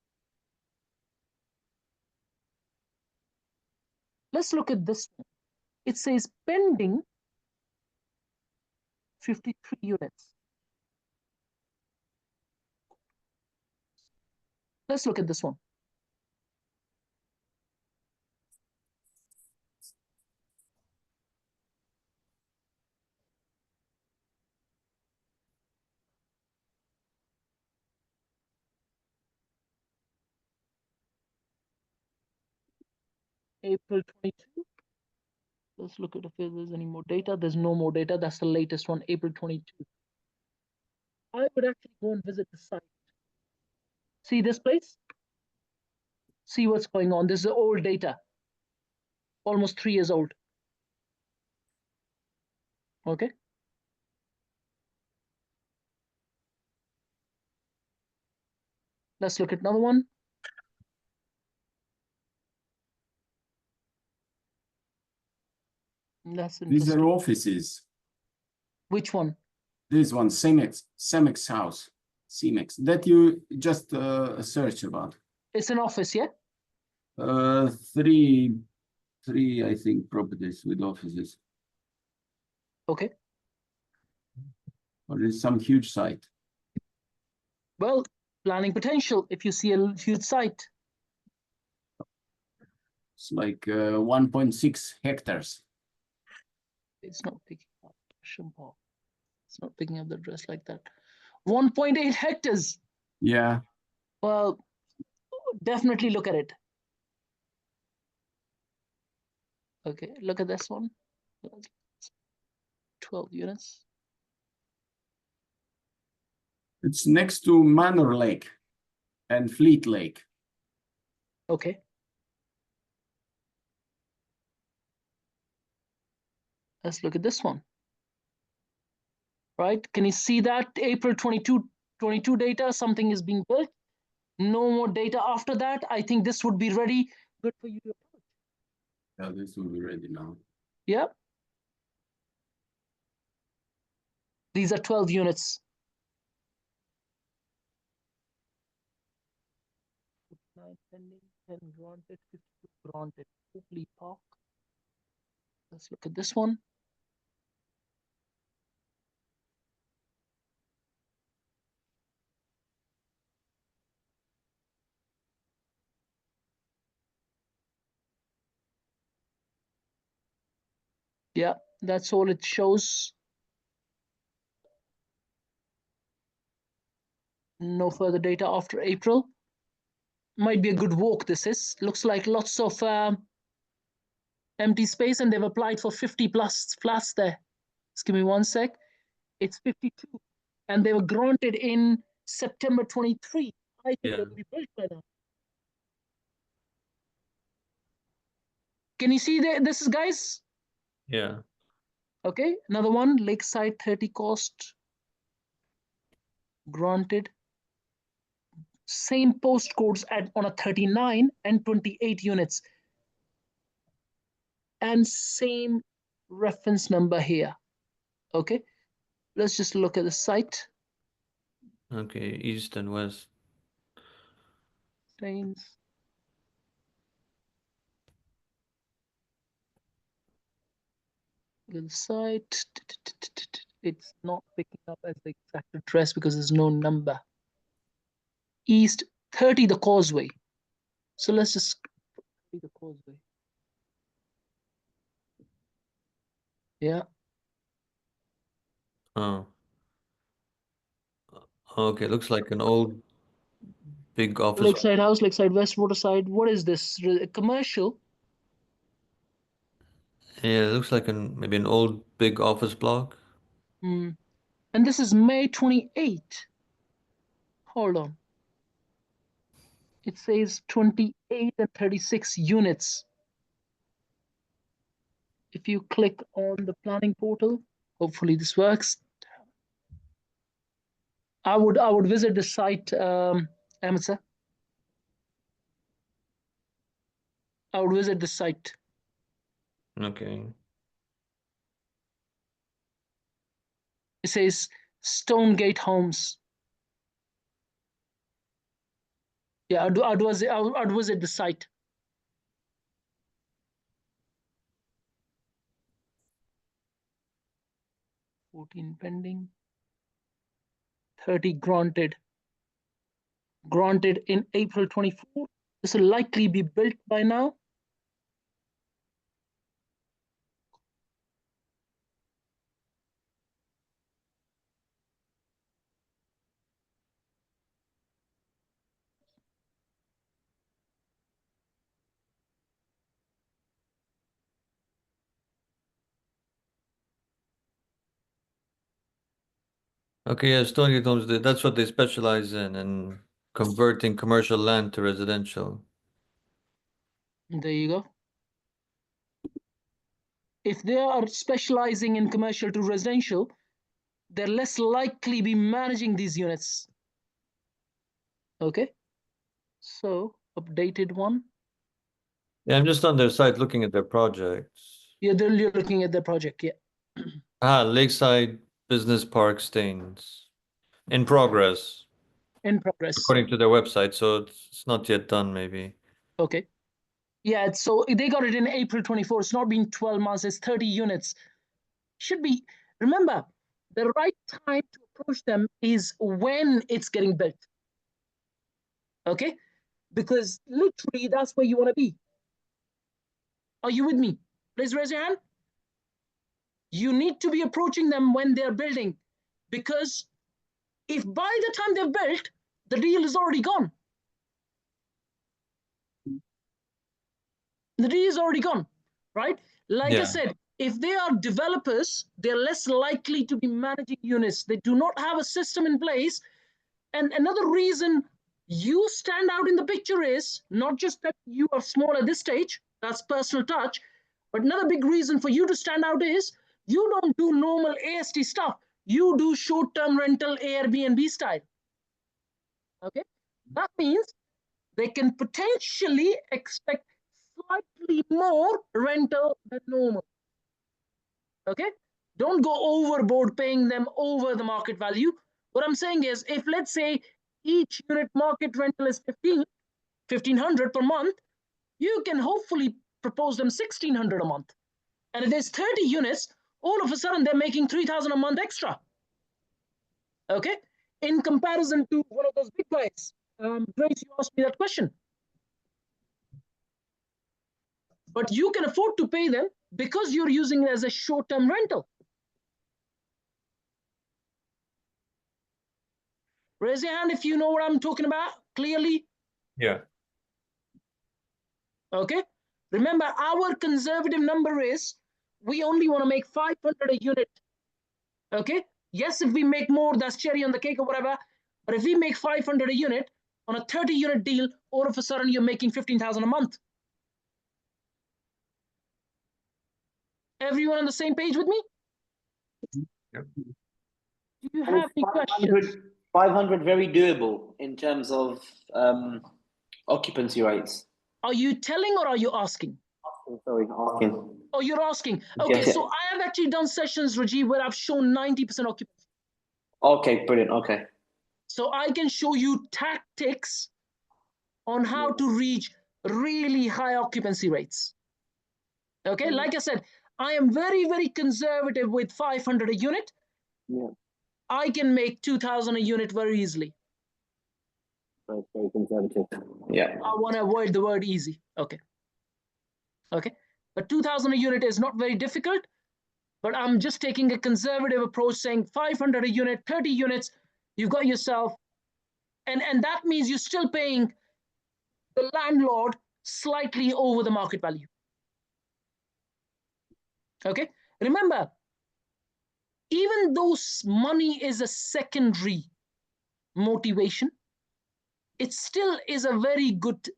Let's look at this one. It says pending 53 units. Let's look at this one. April 22. Let's look at if there's any more data. There's no more data. That's the latest one, April 22. I would actually go and visit the site. See this place? See what's going on. This is old data. Almost 3 years old. Okay. Let's look at another one. That's These interesting. are offices. Which one? This one, Cemex house, Cemex, that you just search about. It's an office, yeah? Three, I think, properties with offices. Okay. Or is some huge site. Well, planning potential if you see a huge site. It's like 1.6 hectares. It's not picking up. It's not picking up the address like that. 1.8 hectares. Yeah. Well, definitely look at it. Okay, look at this one. 12 units. It's next to Manor Lake and Fleet Lake. Okay. Let's look at this one. Right, can you see that April 22 data, something is being built. No more data after that. I think this would be ready, good for you to approach. Yeah, this will be ready now. Yeah. These are 12 units. Pending, 10 granted, 52 granted. Oakley Park. Let's look at this one. Yeah, that's all it shows. No further data after April. Might be a good walk, this is. Looks like lots of empty space, and they've applied for 50 plus flats there. Just give me one sec. It's 52. And they were granted in September 23. I think Yeah. they'll be built by now. Can you see this is, guys? Yeah. Okay, another one, Lakeside 30 cost. Granted. Same postcodes on a 39 and 28 units. And same reference number here. Okay, let's just look at the site. Okay, east and west. Stains. Look at the site. It's not picking up as the exact address because there's no number. East 30 the causeway. So let's just see the causeway. Yeah. Oh. Okay, looks like an old big office. Lakeside House, Lakeside West, Waterside. What is this? Commercial? Yeah, it looks like maybe an old big office block. And this is May 28. Hold on. It says 28 and 36 units. If you click on the planning portal, hopefully this works. I would visit the site, Amasa. I would visit the site. Okay. It says Stonegate Homes. Yeah, I'd visit the site. $14 pending. 30 granted. Granted in April 24. This will likely be built by now. Okay, yeah, Stonegate Homes, that's what they specialize in converting commercial land to residential. There you go. If they are specializing in commercial to residential, they're less likely be managing these units. Okay. So updated one. Yeah, I'm just on their site looking at their projects. Yeah, you're looking at the project. Yeah. Lakeside Business Park Staines. In progress, In progress. according to their website. So it's not yet done, maybe. Okay. Yeah, so they got it in April 24. It's not been 12 months. It's 30 units. Should be, remember, the right time to approach them is when it's getting built. Okay? Because literally that's where you want to be. Are you with me? Please raise your hand. You need to be approaching them when they're building, because if by the time they've built, the deal is already gone. The deal is already gone, right? Like I said, if they are developers, they're less likely to be managing units. They do not have a system in place. And another reason you stand out in the picture is not just that you are small at this stage, that's personal touch, but another big reason for you to stand out is you don't do normal AST stuff. You do short-term rental Airbnb style. Okay? That means they can potentially expect slightly more rental than normal. Okay? Don't go overboard paying them over the market value. What I'm saying is, if let's say each unit market rental is 1,500 per month, you can hopefully propose them 1,600 a month. And if there's 30 units, all of a sudden they're making 3,000 a month extra. Okay? In comparison to one of those big guys. Grace, you asked me that question. But you can afford to pay them because you're using it as a short-term rental. Raise your hand if you know what I'm talking about clearly. Yeah. Okay. Remember, our conservative number is we only want to make 500 a unit. Okay. Yes, if we make more, that's cherry on the cake or whatever. But if we make 500 a unit on a 30-unit deal, all of a sudden you're making 15,000 a month. Everyone on the same page with me? Yep. Do you have any questions? 500 very doable in terms of occupancy rates. Are you telling or are you asking? Sorry, asking. Oh, you're asking. Okay, Yes, so I have actually done sessions, Rajiv, where I've shown 90% occupancy. Okay, brilliant. Okay. So I can show you tactics on how to reach really high occupancy rates. Okay, like I said, I am very, very conservative with 500 a unit. Yeah. I can make 2,000 a unit very easily. Very, very conservative. Yeah. I want to avoid the word easy. Okay. Okay. But 2,000 a unit is not very difficult, but I'm just taking a conservative approach saying 500 a unit, 30 units, you've got yourself. And that means you're still paying the landlord slightly over the market value. Okay. Remember, even though money is a secondary motivation, it still is a very good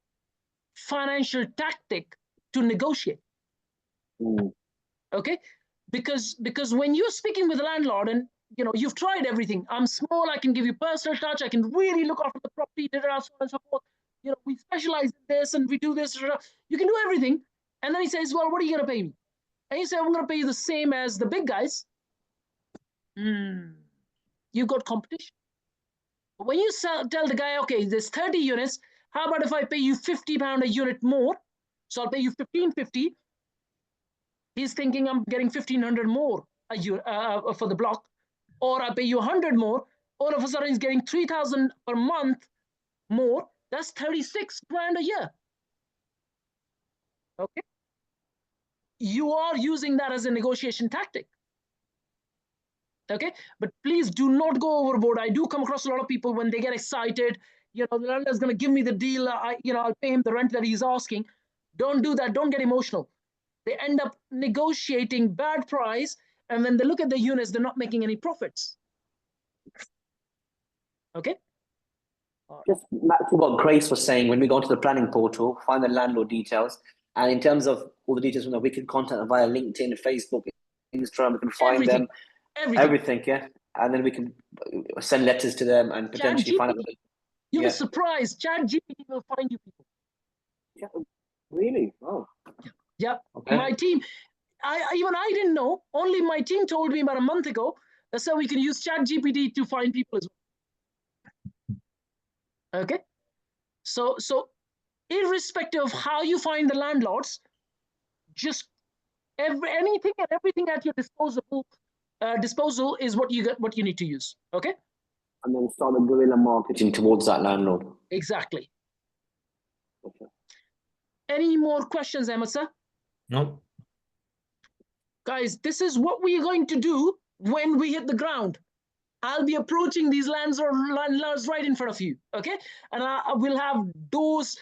financial tactic to negotiate. Okay, because when you're speaking with a landlord and you've tried everything, I'm small, I can give you personal touch, I can really look after the property, so on and so forth. We specialize in this and we do this. You can do everything, and then he says, "Well, what are you going to pay me?" And you say, "I'm going to pay you the same as the big guys." You've got competition. But when you tell the guy, "Okay, there's 30 units. How about if I pay you £50 a unit more? So I'll pay you $1,550. He's thinking I'm getting 1,500 more a year for the block, or I pay you 100 more. All of a sudden, he's getting 3,000 per month more. That's 36 grand a year. Okay, you are using that as a negotiation tactic. Okay, but please do not go overboard. I do come across a lot of people when they get excited. The landlord's going to give me the deal. I'll pay him the rent that he's asking. Don't do that. Don't get emotional. They end up negotiating bad price, and when they look at the units, they're not making any profits. Okay. Just back to what Grace was saying, when we go into the planning portal, find the landlord details, and in terms of all the details from that, we can contact them via LinkedIn, Facebook, Instagram. We can find them. Everything, yeah. And then we can send letters to them and potentially find out. You'll be surprised. ChatGPT will find you people. Yeah, really? Oh. Yeah, Okay. my team. I didn't know. Only my team told me about a month ago. So we can use ChatGPT to find people as well. Okay. So irrespective of how you find the landlords, just anything and everything at your disposal is what you need to use. Okay. And then start the guerrilla marketing towards that landlord. Exactly. Okay. Any more questions, Ahmed sir? No. Guys, this is what we're going to do when we hit the ground. I'll be approaching these landlords right in front of you, okay? And I will have doors,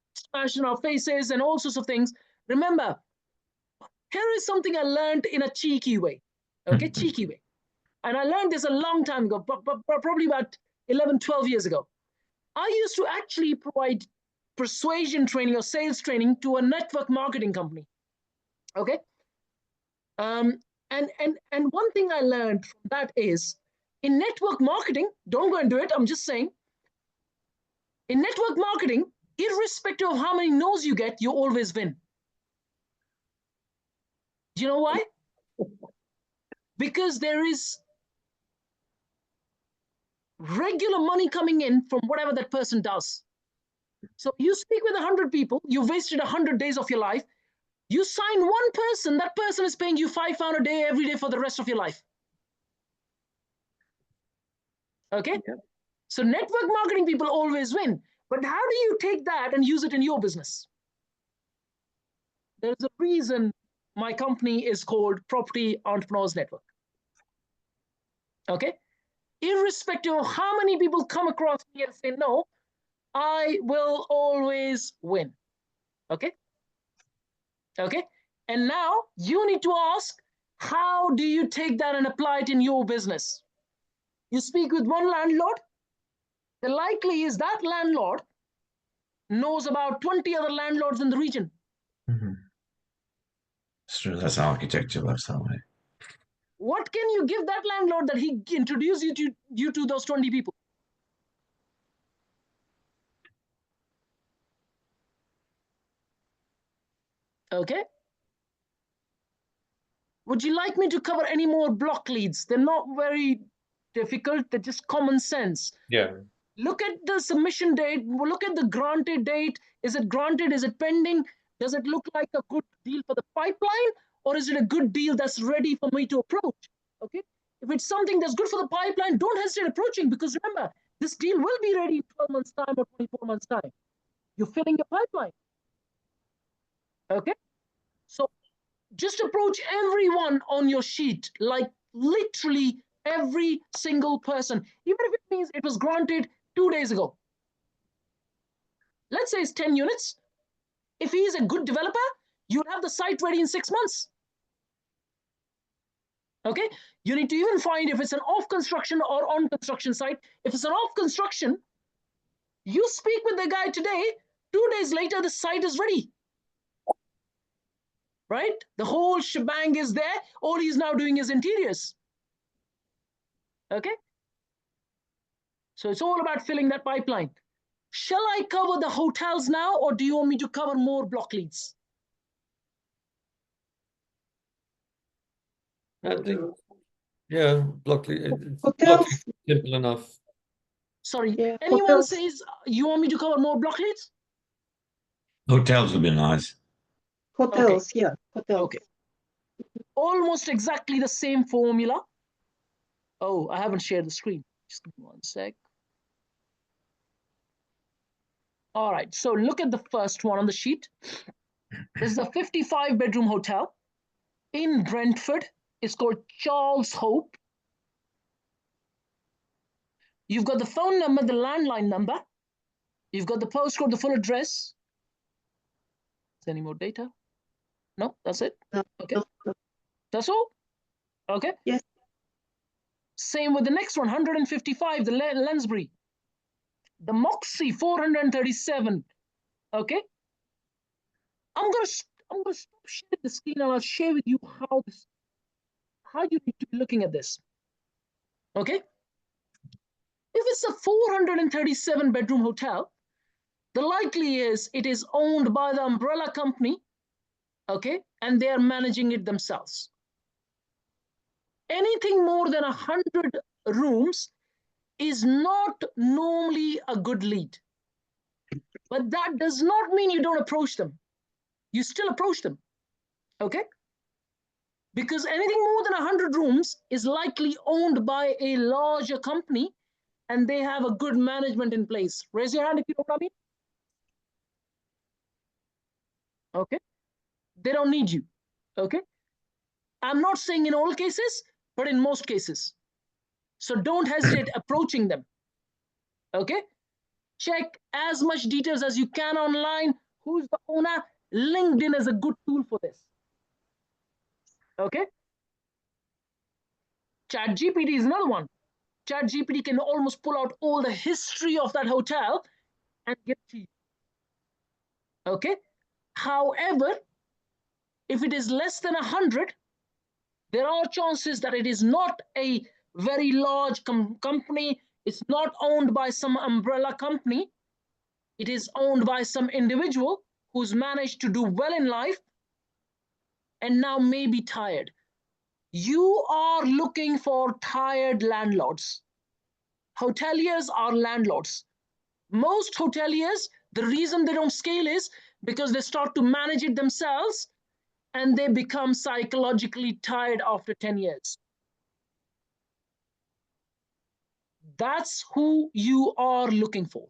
smashed in our faces and all sorts of things. Remember, here is something I learned in a cheeky way, okay? Cheeky way. And I learned this a long time ago, probably about 11, 12 years ago. I used to actually provide persuasion training or sales training to a network marketing company, okay? And one thing I learned from that is, in network marketing, don't go and do it, I'm just saying, in network marketing, irrespective of how many no's you get, you always win. Do you know why? Because there is regular money coming in from whatever that person does. So you speak with 100 people, you've wasted 100 days of your life. You sign one person, that person is paying you £5 a day every day for the rest of your life. Okay? So network marketing people always win. But how do you take that and use it in your business? There's a reason my company is called Property Entrepreneurs Network. Okay? Irrespective of how many people come across me and say no, I will always win. Okay? Okay? And now you need to ask, how do you take that and apply it in your business? You speak with one landlord, the likely is that landlord knows about 20 other landlords in the region. It's true, that's architecture works that way. What can you give that landlord that he introduced you to those 20 people? Okay. Would you like me to cover any more block leads? They're not very difficult. They're just common sense. Yeah. Look at the submission date. Look at the granted date. Is it granted? Is it pending? Does it look like a good deal for the pipeline? Or is it a good deal that's ready for me to approach? Okay. If it's something that's good for the pipeline, don't hesitate approaching, because remember, this deal will be ready in 12 months' time or 24 months' time. You're filling your pipeline. Okay. So just approach everyone on your sheet, like literally every single person, even if it means it was granted 2 days ago. Let's say it's 10 units. If he is a good developer, you'll have the site ready in 6 months. Okay, you need to even find if it's an off construction or on construction site. If it's an off construction, you speak with the guy today, 2 days later, the site is ready. Right? The whole shebang is there. All he's now doing is interiors. Okay? So it's all about filling that pipeline. Shall I cover the hotels now, or do you want me to cover more block leads? I think, yeah, block lead. Hotels. Simple enough. Sorry, Yeah, anyone hotels. says you want me to cover more block leads? Hotels would be nice. Hotels, yeah, hotels. Okay. Almost exactly the same formula. Oh, I haven't shared the screen. Just give me 1 sec. All right, so look at the first one on the sheet. This is a 55-bedroom hotel in Brentford. It's called Charles Hope. You've got the phone number, the landline number. You've got the postcode, the full address. Is there any more data? No, that's it? No, okay. no. That's all? Okay. Yes. Same with the next one, 155, the Lansbury. The Moxie, 437. Okay. I'm gonna stop sharing the screen and I'll share with you how you need to be looking at this. Okay. If it's a 437 bedroom hotel, the likely is it is owned by the umbrella company, okay, and they are managing it themselves. Anything more than 100 rooms is not normally a good lead. But that does not mean you don't approach them. You still approach them, okay? Because anything more than 100 rooms is likely owned by a larger company and they have a good management in place. Raise your hand if you know what I mean. Okay? They don't need you, okay? I'm not saying in all cases, but in most cases. So don't hesitate approaching them, okay? Check as much details as you can online. Who's the owner? LinkedIn is a good tool for this. Okay. ChatGPT is another one. ChatGPT can almost pull out all the history of that hotel and give it to you. Okay. However, if it is less than 100, there are chances that it is not a very large company. It's not owned by some umbrella company. It is owned by some individual who's managed to do well in life and now may be tired. You are looking for tired landlords. Hoteliers are landlords. Most hoteliers, the reason they don't scale is because they start to manage it themselves and they become psychologically tired after 10 years. That's who you are looking for.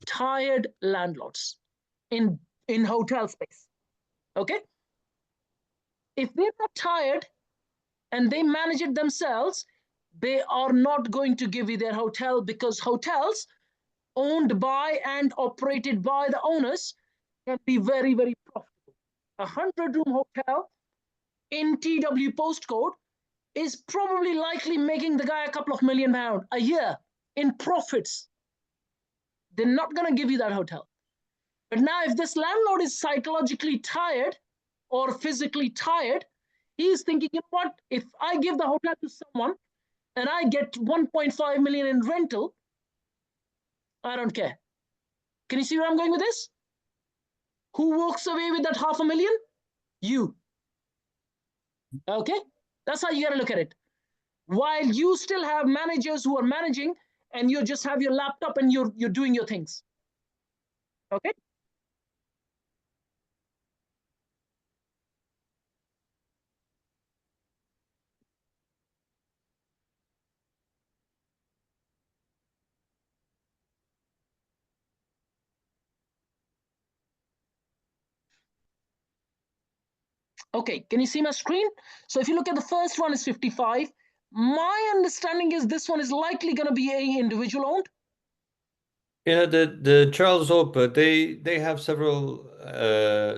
Tired landlords in hotel space. Okay? If they're not tired and they manage it themselves, they are not going to give you their hotel, because hotels owned by and operated by the owners can be very, very profitable. A 100-room hotel in TW postcode is probably likely making the guy a couple of £1 million a year in profits. They're not going to give you that hotel. But now if this landlord is psychologically tired or physically tired, he's thinking, you know what, if I give the hotel to someone and I get 1.5 million in rental, I don't care. Can you see where I'm going with this? Who walks away with that $500,000? You. Okay? That's how you got to look at it. While you still have managers who are managing and you just have your laptop and you're doing your things. Okay? Okay, can you see my screen? So if you look at the first one is 55. My understanding is this one is likely going to be a individual owned. Yeah, the Charles Hope, they have several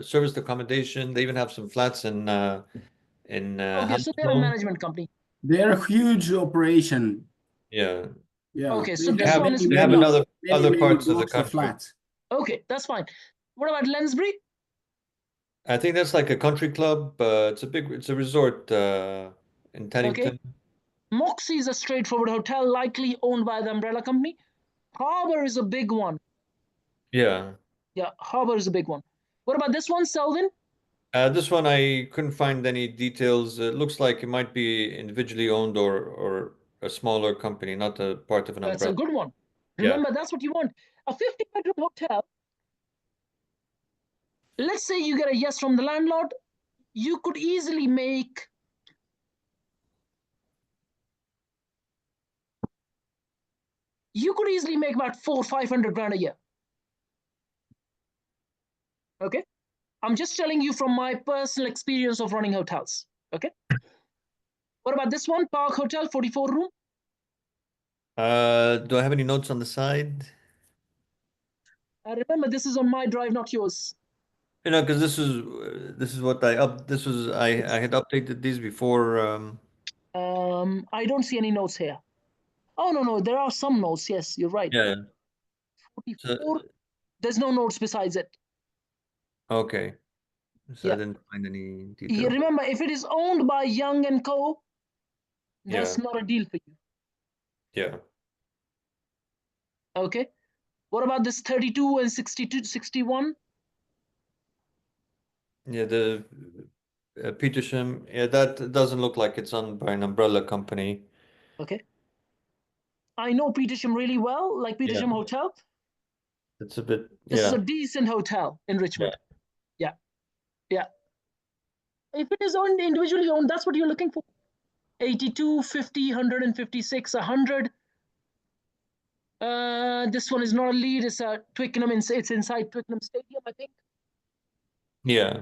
serviced accommodation. They even have some flats in okay, so they're a management company. They're a huge operation. Yeah. Yeah. Okay, so this one is they have other parts of the country. Flats. Okay, that's fine. What about Lensbury? I think that's like a country club. It's a resort in Teddington. Okay. Moxie is a straightforward hotel, likely owned by the umbrella company. Harbour is a big one. Yeah. Yeah, Harbour is a big one. What about this one, Selwyn? This one I couldn't find any details. It looks like it might be individually owned or a smaller company, not a part of an umbrella. That's a good one. Remember, that's what you want. A 50-bedroom hotel. Let's say you get a yes from the landlord. You could easily make about 400 or 500 grand a year. Okay. I'm just telling you from my personal experience of running hotels. Okay. What about this one? Park Hotel, 44 room. Do I have any notes on the side? Remember, this is on my drive, not yours. You know, because this is what I had updated these before. I don't see any notes here. Oh no, there are some notes. Yes, you're right. Yeah. 44. There's no notes besides it. Okay. So Yeah. I didn't find any You details. remember, if it is owned by Young and Co., that's not a deal for you. Yeah. Okay. What about this 32 and 62, 61? Yeah, the Petersham. Yeah, that doesn't look like it's owned by an umbrella company. Okay. I know Petersham really well, like Petersham Hotel. It's a bit. This is a decent hotel in Richmond. Yeah. If it is owned individually owned, that's what you're looking for. 82, 50, 156, 100. This one is not a lead. It's a Twickenham. It's inside Twickenham Stadium, I think. Yeah.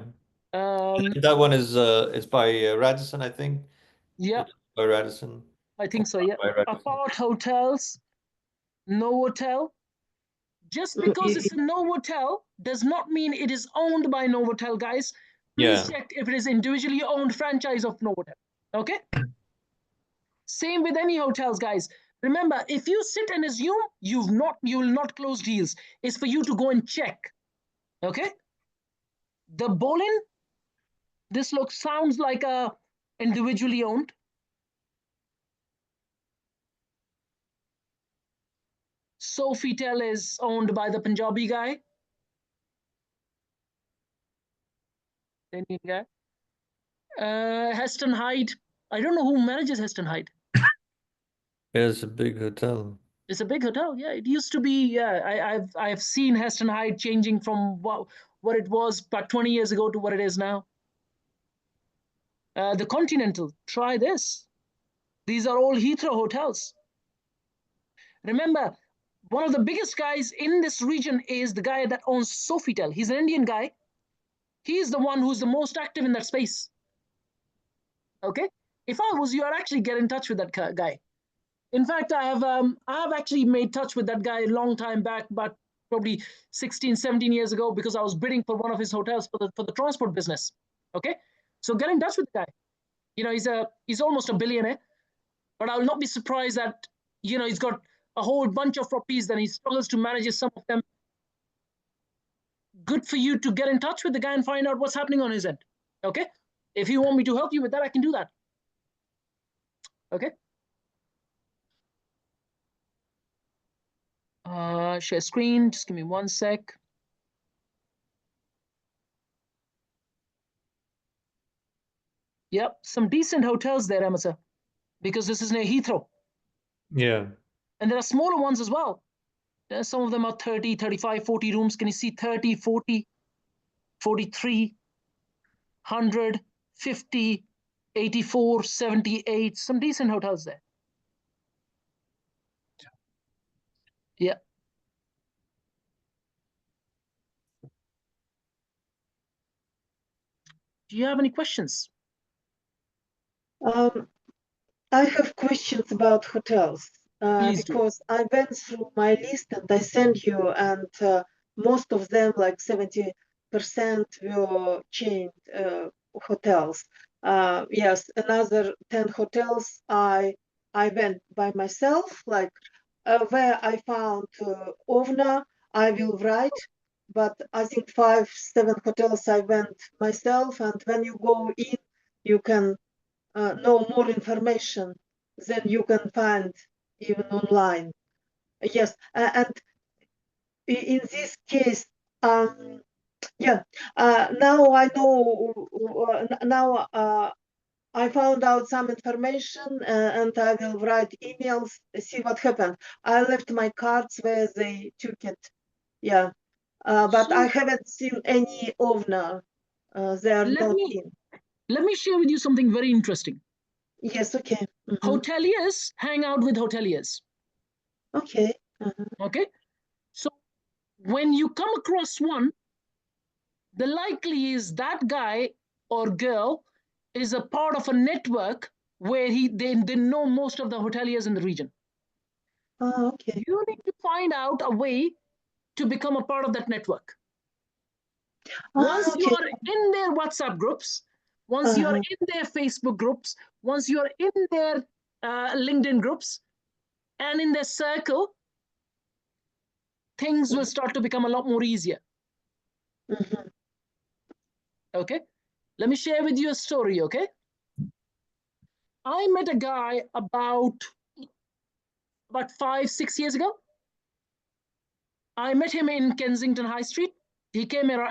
That one is it's by Radisson, I think. Yeah. It's by Radisson. I think so. Yeah. Apart Hotels, Novotel. Just because it's a Novotel does not mean it is owned by Novotel, guys. Please check if it is individually owned franchise of Novotel. Okay. Same with any hotels, guys. Remember, if you sit and assume, you will not close deals. It's for you to go and check. Okay. The Bolin, this sounds like a individually owned. Sofitel is owned by the Punjabi guy. Indian guy. Heston Hyde. I don't know who manages Heston Hyde. It's a big hotel. It's a big hotel. Yeah, it used to be. Yeah, I've seen Heston Hyde changing from what it was about 20 years ago to what it is now. The Continental. Try this. These are all Heathrow hotels. Remember, one of the biggest guys in this region is the guy that owns Sofitel. He's an Indian guy. He's the one who's the most active in that space. Okay. If I was you, I'd actually get in touch with that guy. In fact, I have actually made touch with that guy a long time back, but probably 16, 17 years ago, because I was bidding for one of his hotels for the transport business. Okay. So get in touch with the guy. You know, he's almost a billionaire, but I will not be surprised that, you know, he's got a whole bunch of properties that he struggles to manage some of them. Good for you to get in touch with the guy and find out what's happening on his end. Okay. If you want me to help you with that, I can do that. Okay. Share screen. Just give me 1 sec. Yep. Some decent hotels there, Amasa, because this is near Heathrow. Yeah. And there are smaller ones as well. Some of them are 30, 35, 40 rooms. Can you see 30, 40, 43, 100, 50, 84, 78, some decent hotels there. Yeah. Do you have any questions? I have questions about hotels because I went through my list and I sent you, and most of them, like 70%, were chained hotels. Yes, another 10 hotels I went by myself, like where I found Ovna, I will write, but I think 5, 7 hotels I went myself, and when you go in, you can know more information than you can find even online. Yes, and in this case, yeah, now I know, now I found out some information and I will write emails, see what happened. I left my cards where they took it, yeah, but I haven't seen any Ovna. They are not in. Let me share with you something very interesting. Yes, okay. Hoteliers hang out with hoteliers. Okay. Okay. So when you come across one, the likely is that guy or girl is a part of a network where they know most of the hoteliers in the region. Okay. You need to find out a way to become a part of that network. Once you are in their WhatsApp groups, once you are in their Facebook groups, once you are in their LinkedIn groups and in their circle, things will start to become a lot more easier. Okay, let me share with you a story. Okay, I met a guy about 5, 6 years ago. I met him in Kensington High Street. He came here.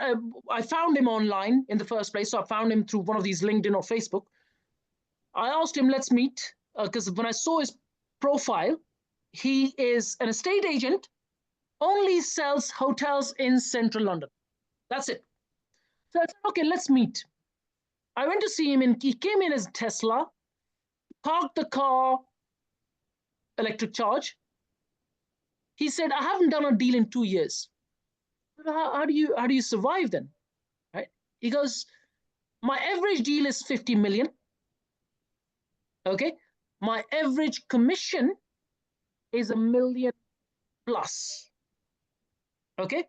I found him online in the first place. So I found him through one of these LinkedIn or Facebook. I asked him, let's meet, because when I saw his profile, he is an estate agent, only sells hotels in central London. That's it. So I said, okay, let's meet. I went to see him, and he came in his Tesla, parked the car, electric charge. He said, I haven't done a deal in 2 years. How do you survive then? Right? He goes, my average deal is 50 million. Okay. My average commission is $1 million plus. Okay.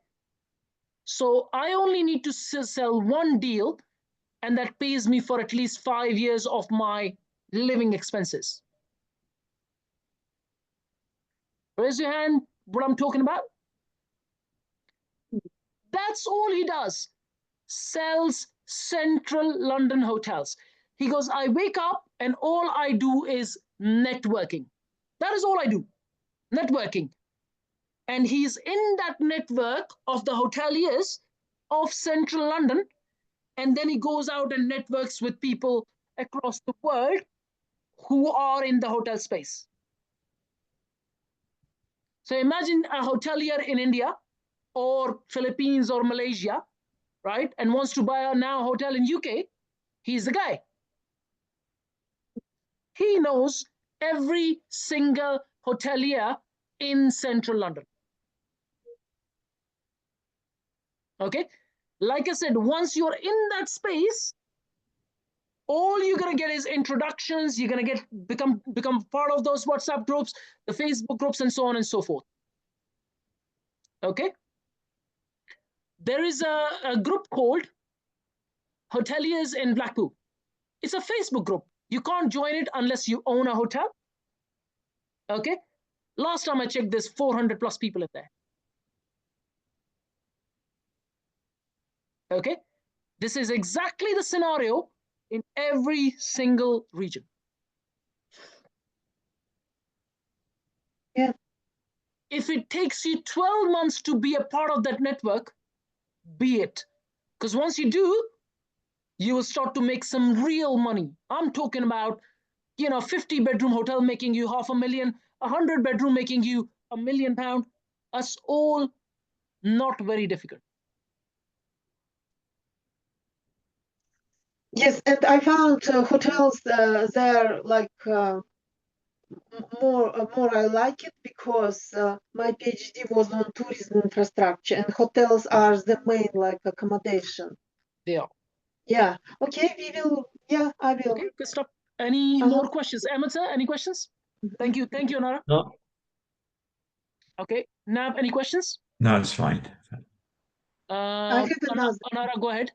So I only need to sell one deal, and that pays me for at least 5 years of my living expenses. Raise your hand, what I'm talking about. That's all he does. Sells central London hotels. He goes, I wake up and all I do is networking. That is all I do, networking. And he's in that network of the hoteliers of central London. And then he goes out and networks with people across the world who are in the hotel space. So imagine a hotelier in India or Philippines or Malaysia, right? And wants to buy a now hotel in UK. He's the guy. He knows every single hotelier in central London. Okay. Like I said, once you're in that space, all you're gonna get is introductions. You're gonna become part of those WhatsApp groups, the Facebook groups, and so on and so forth. Okay. There is a group called Hoteliers in Blackpool. It's a Facebook group. You can't join it unless you own a hotel. Okay. Last time I checked, there's 400 plus people in there. Okay. This is exactly the scenario in every single region. Yeah. If it takes you 12 months to be a part of that network, be it. Because once you do, you will start to make some real money. I'm talking about, 50-bedroom hotel making you $500,000, 100-bedroom making you £1 million. That's all not very difficult. Yes, and I found hotels there like more I like it because my PhD was on tourism infrastructure, and hotels are the main like accommodation. They are. Yeah. Okay, we will. Yeah, I will. Okay, good stuff. Any more questions? Ahmed sir, any questions? Thank you, Nara. No. Okay, Nav, any questions? No, it's fine. I have another. Nara, go ahead.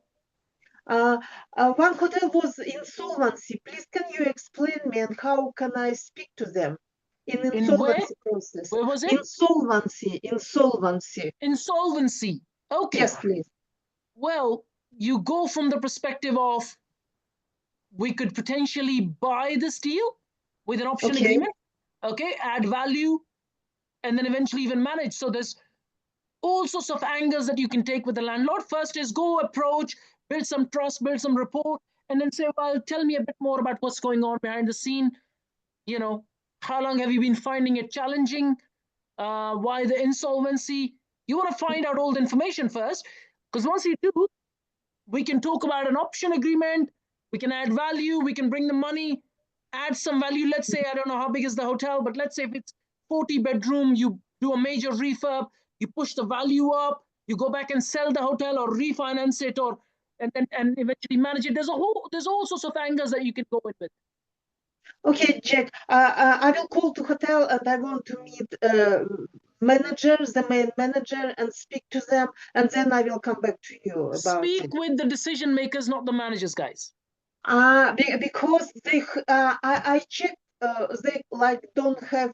One hotel was insolvency. Please, can you explain me and how can I speak to them in insolvency process? Where was it? Insolvency. Insolvency. Okay. Yes, please. Well, you go from the perspective of we could potentially buy this deal with an option agreement, okay, add value, and then eventually even manage. So there's all sorts of angles that you can take with the landlord. First is go approach, build some trust, build some rapport, and then say, well, tell me a bit more about what's going on behind the scene. How long have you been finding it challenging? Why the insolvency? You want to find out all the information first, because once you do, we can talk about an option agreement. We can add value. We can bring the money, add some value. Let's say, I don't know how big is the hotel, but let's say if it's 40-bedroom, you do a major refurb, you push the value up, you go back and sell the hotel or refinance it, and eventually manage it. There's all sorts of angles that you can go in with. Okay, Jack. I will call to hotel and I want to meet managers, the main manager, and speak to them, and then I will come back to you about it. Speak with the decision makers, not the managers, guys. Because they, I checked, they like don't have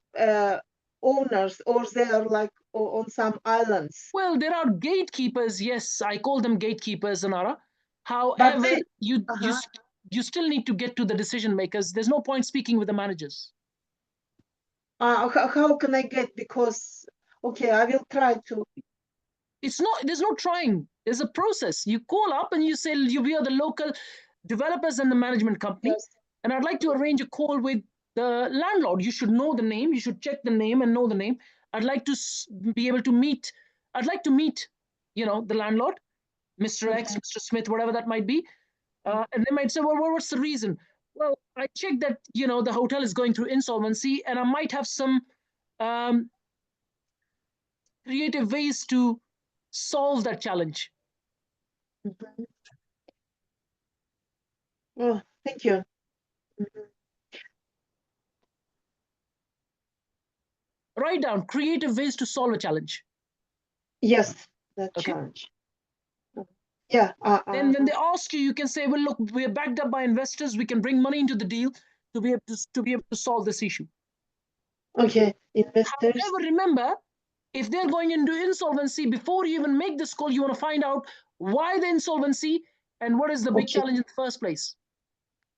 owners, or they are like on some islands. Well, there are gatekeepers. Yes, I call them gatekeepers, Nara. However, you still need to get to the decision makers. There's no point speaking with the managers. How can I get? Because okay, I will try to. It's not, there's no trying. There's a process. You call up and you say, we are the local developers and the management company. Yes. And I'd like to arrange a call with the landlord. You should know the name. You should check the name and know the name. I'd like to be able to meet. I'd like to meet, you know, the landlord, Mr. X, Mr. Smith, whatever that might be. And they might say, well, what's the reason? Well, I checked that, you know, the hotel is going through insolvency, and I might have some creative ways to solve that challenge. Oh, thank you. Write down creative ways to solve a challenge. Yes, that Okay. challenge. Yeah. Then when they ask you, you can say, well, look, we're backed up by investors. We can bring money into the deal to be able to solve this issue. Okay, investors. However, remember, if they're going into insolvency, before you even make this call, you want to find out why the insolvency and what is the big challenge in the first place.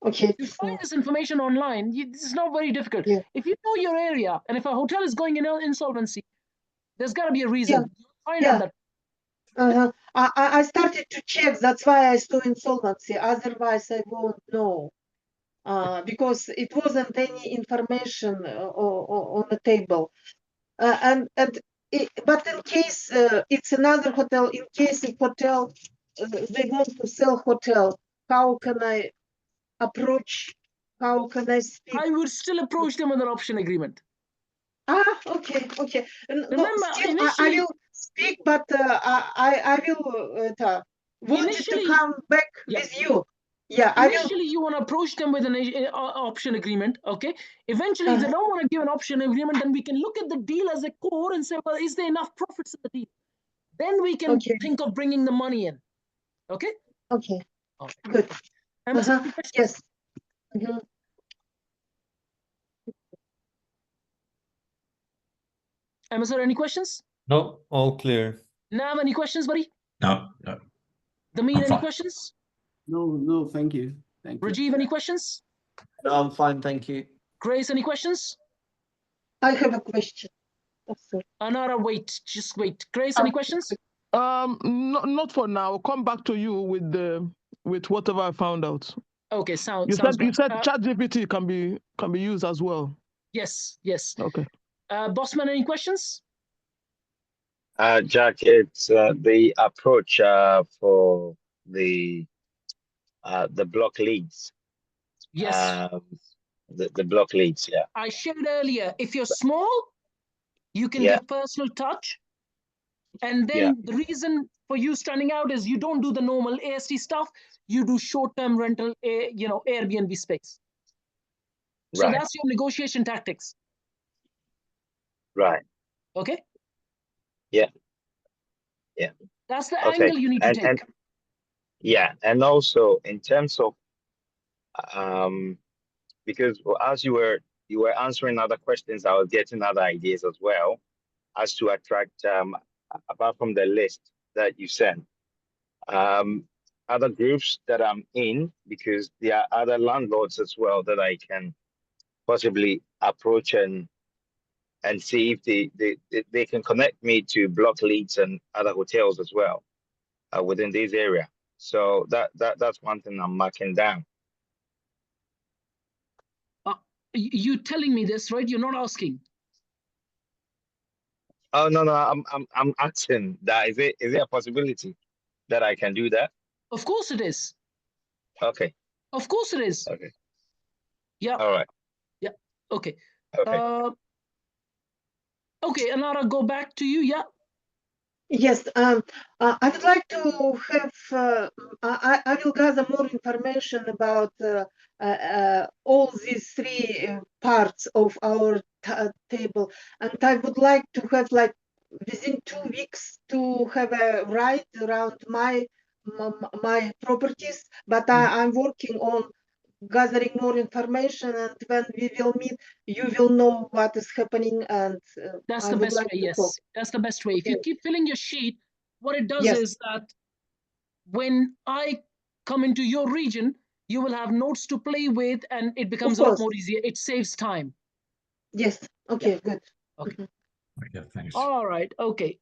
Okay. You find this information online. This is not very difficult. Yeah. If you know your area, and if a hotel is going in insolvency, there's got to be a reason. Find out that. I started to check. That's why I saw insolvency. Otherwise, I won't know. Because it wasn't any information on the table. But in case it's another hotel, in case a hotel, they want to sell hotel, how can I approach? How can I speak? I would still approach them with an option agreement. Okay. Remember, still, I will speak, but I will want you to come back with you. Yeah, initially you want to approach them with an option agreement, okay? Eventually, if they don't want to give an option agreement, then we can look at the deal as a core and say, well, is there enough profits in the deal? Then we can think of bringing the money in, okay? Okay, good. Yes. Amazon, any questions? No, all clear. Nav, any questions, buddy? No. Dameen, any questions? No, thank you. Thank you. Rajiv, any questions? No, I'm fine, thank you. Grace, any questions? I have a question. Anara, wait, just wait. Grace, any questions? Not for now. I'll come back to you with whatever I found out. Okay, You sounds good. said ChatGPT can be used as well. Yes. Okay. Bossman, any questions? Jack, it's the approach for the block leads. Yes. The block leads, yeah. I shared earlier, if you're small, you can give personal touch. And then the reason for you standing out is you don't do the normal AST stuff. You do short-term rental, Airbnb space. So that's your negotiation tactics. Right. Okay? Yeah. That's the angle you need to take. And also in terms of because as you were answering other questions, I was getting other ideas as well as to attract apart from the list that you sent, other groups that I'm in, because there are other landlords as well that I can possibly approach and see if they can connect me to block leads and other hotels as well within this area. So that's one thing I'm marking down. You telling me this, right? You're not asking. Oh no, I'm asking that. Is it a possibility that I can do that? Of course it is. Okay. Of course it is. Okay. Yeah. All right. Yeah. Okay. Okay. Okay, Anara, go back to you. Yeah. Yes. I would like to have. I will gather more information about all these three parts of our table, and I would like to have within 2 weeks to have a ride around my properties. But I'm working on gathering more information, and when we will meet, you will know what is happening, and that's the best way. Yes, that's the best way. If you keep filling your sheet, what it does is that when I come into your region, you will have notes to play with, and it becomes a lot more easier. It saves time. Yes. Okay. Good. Okay. Okay, thanks. All right. Okay.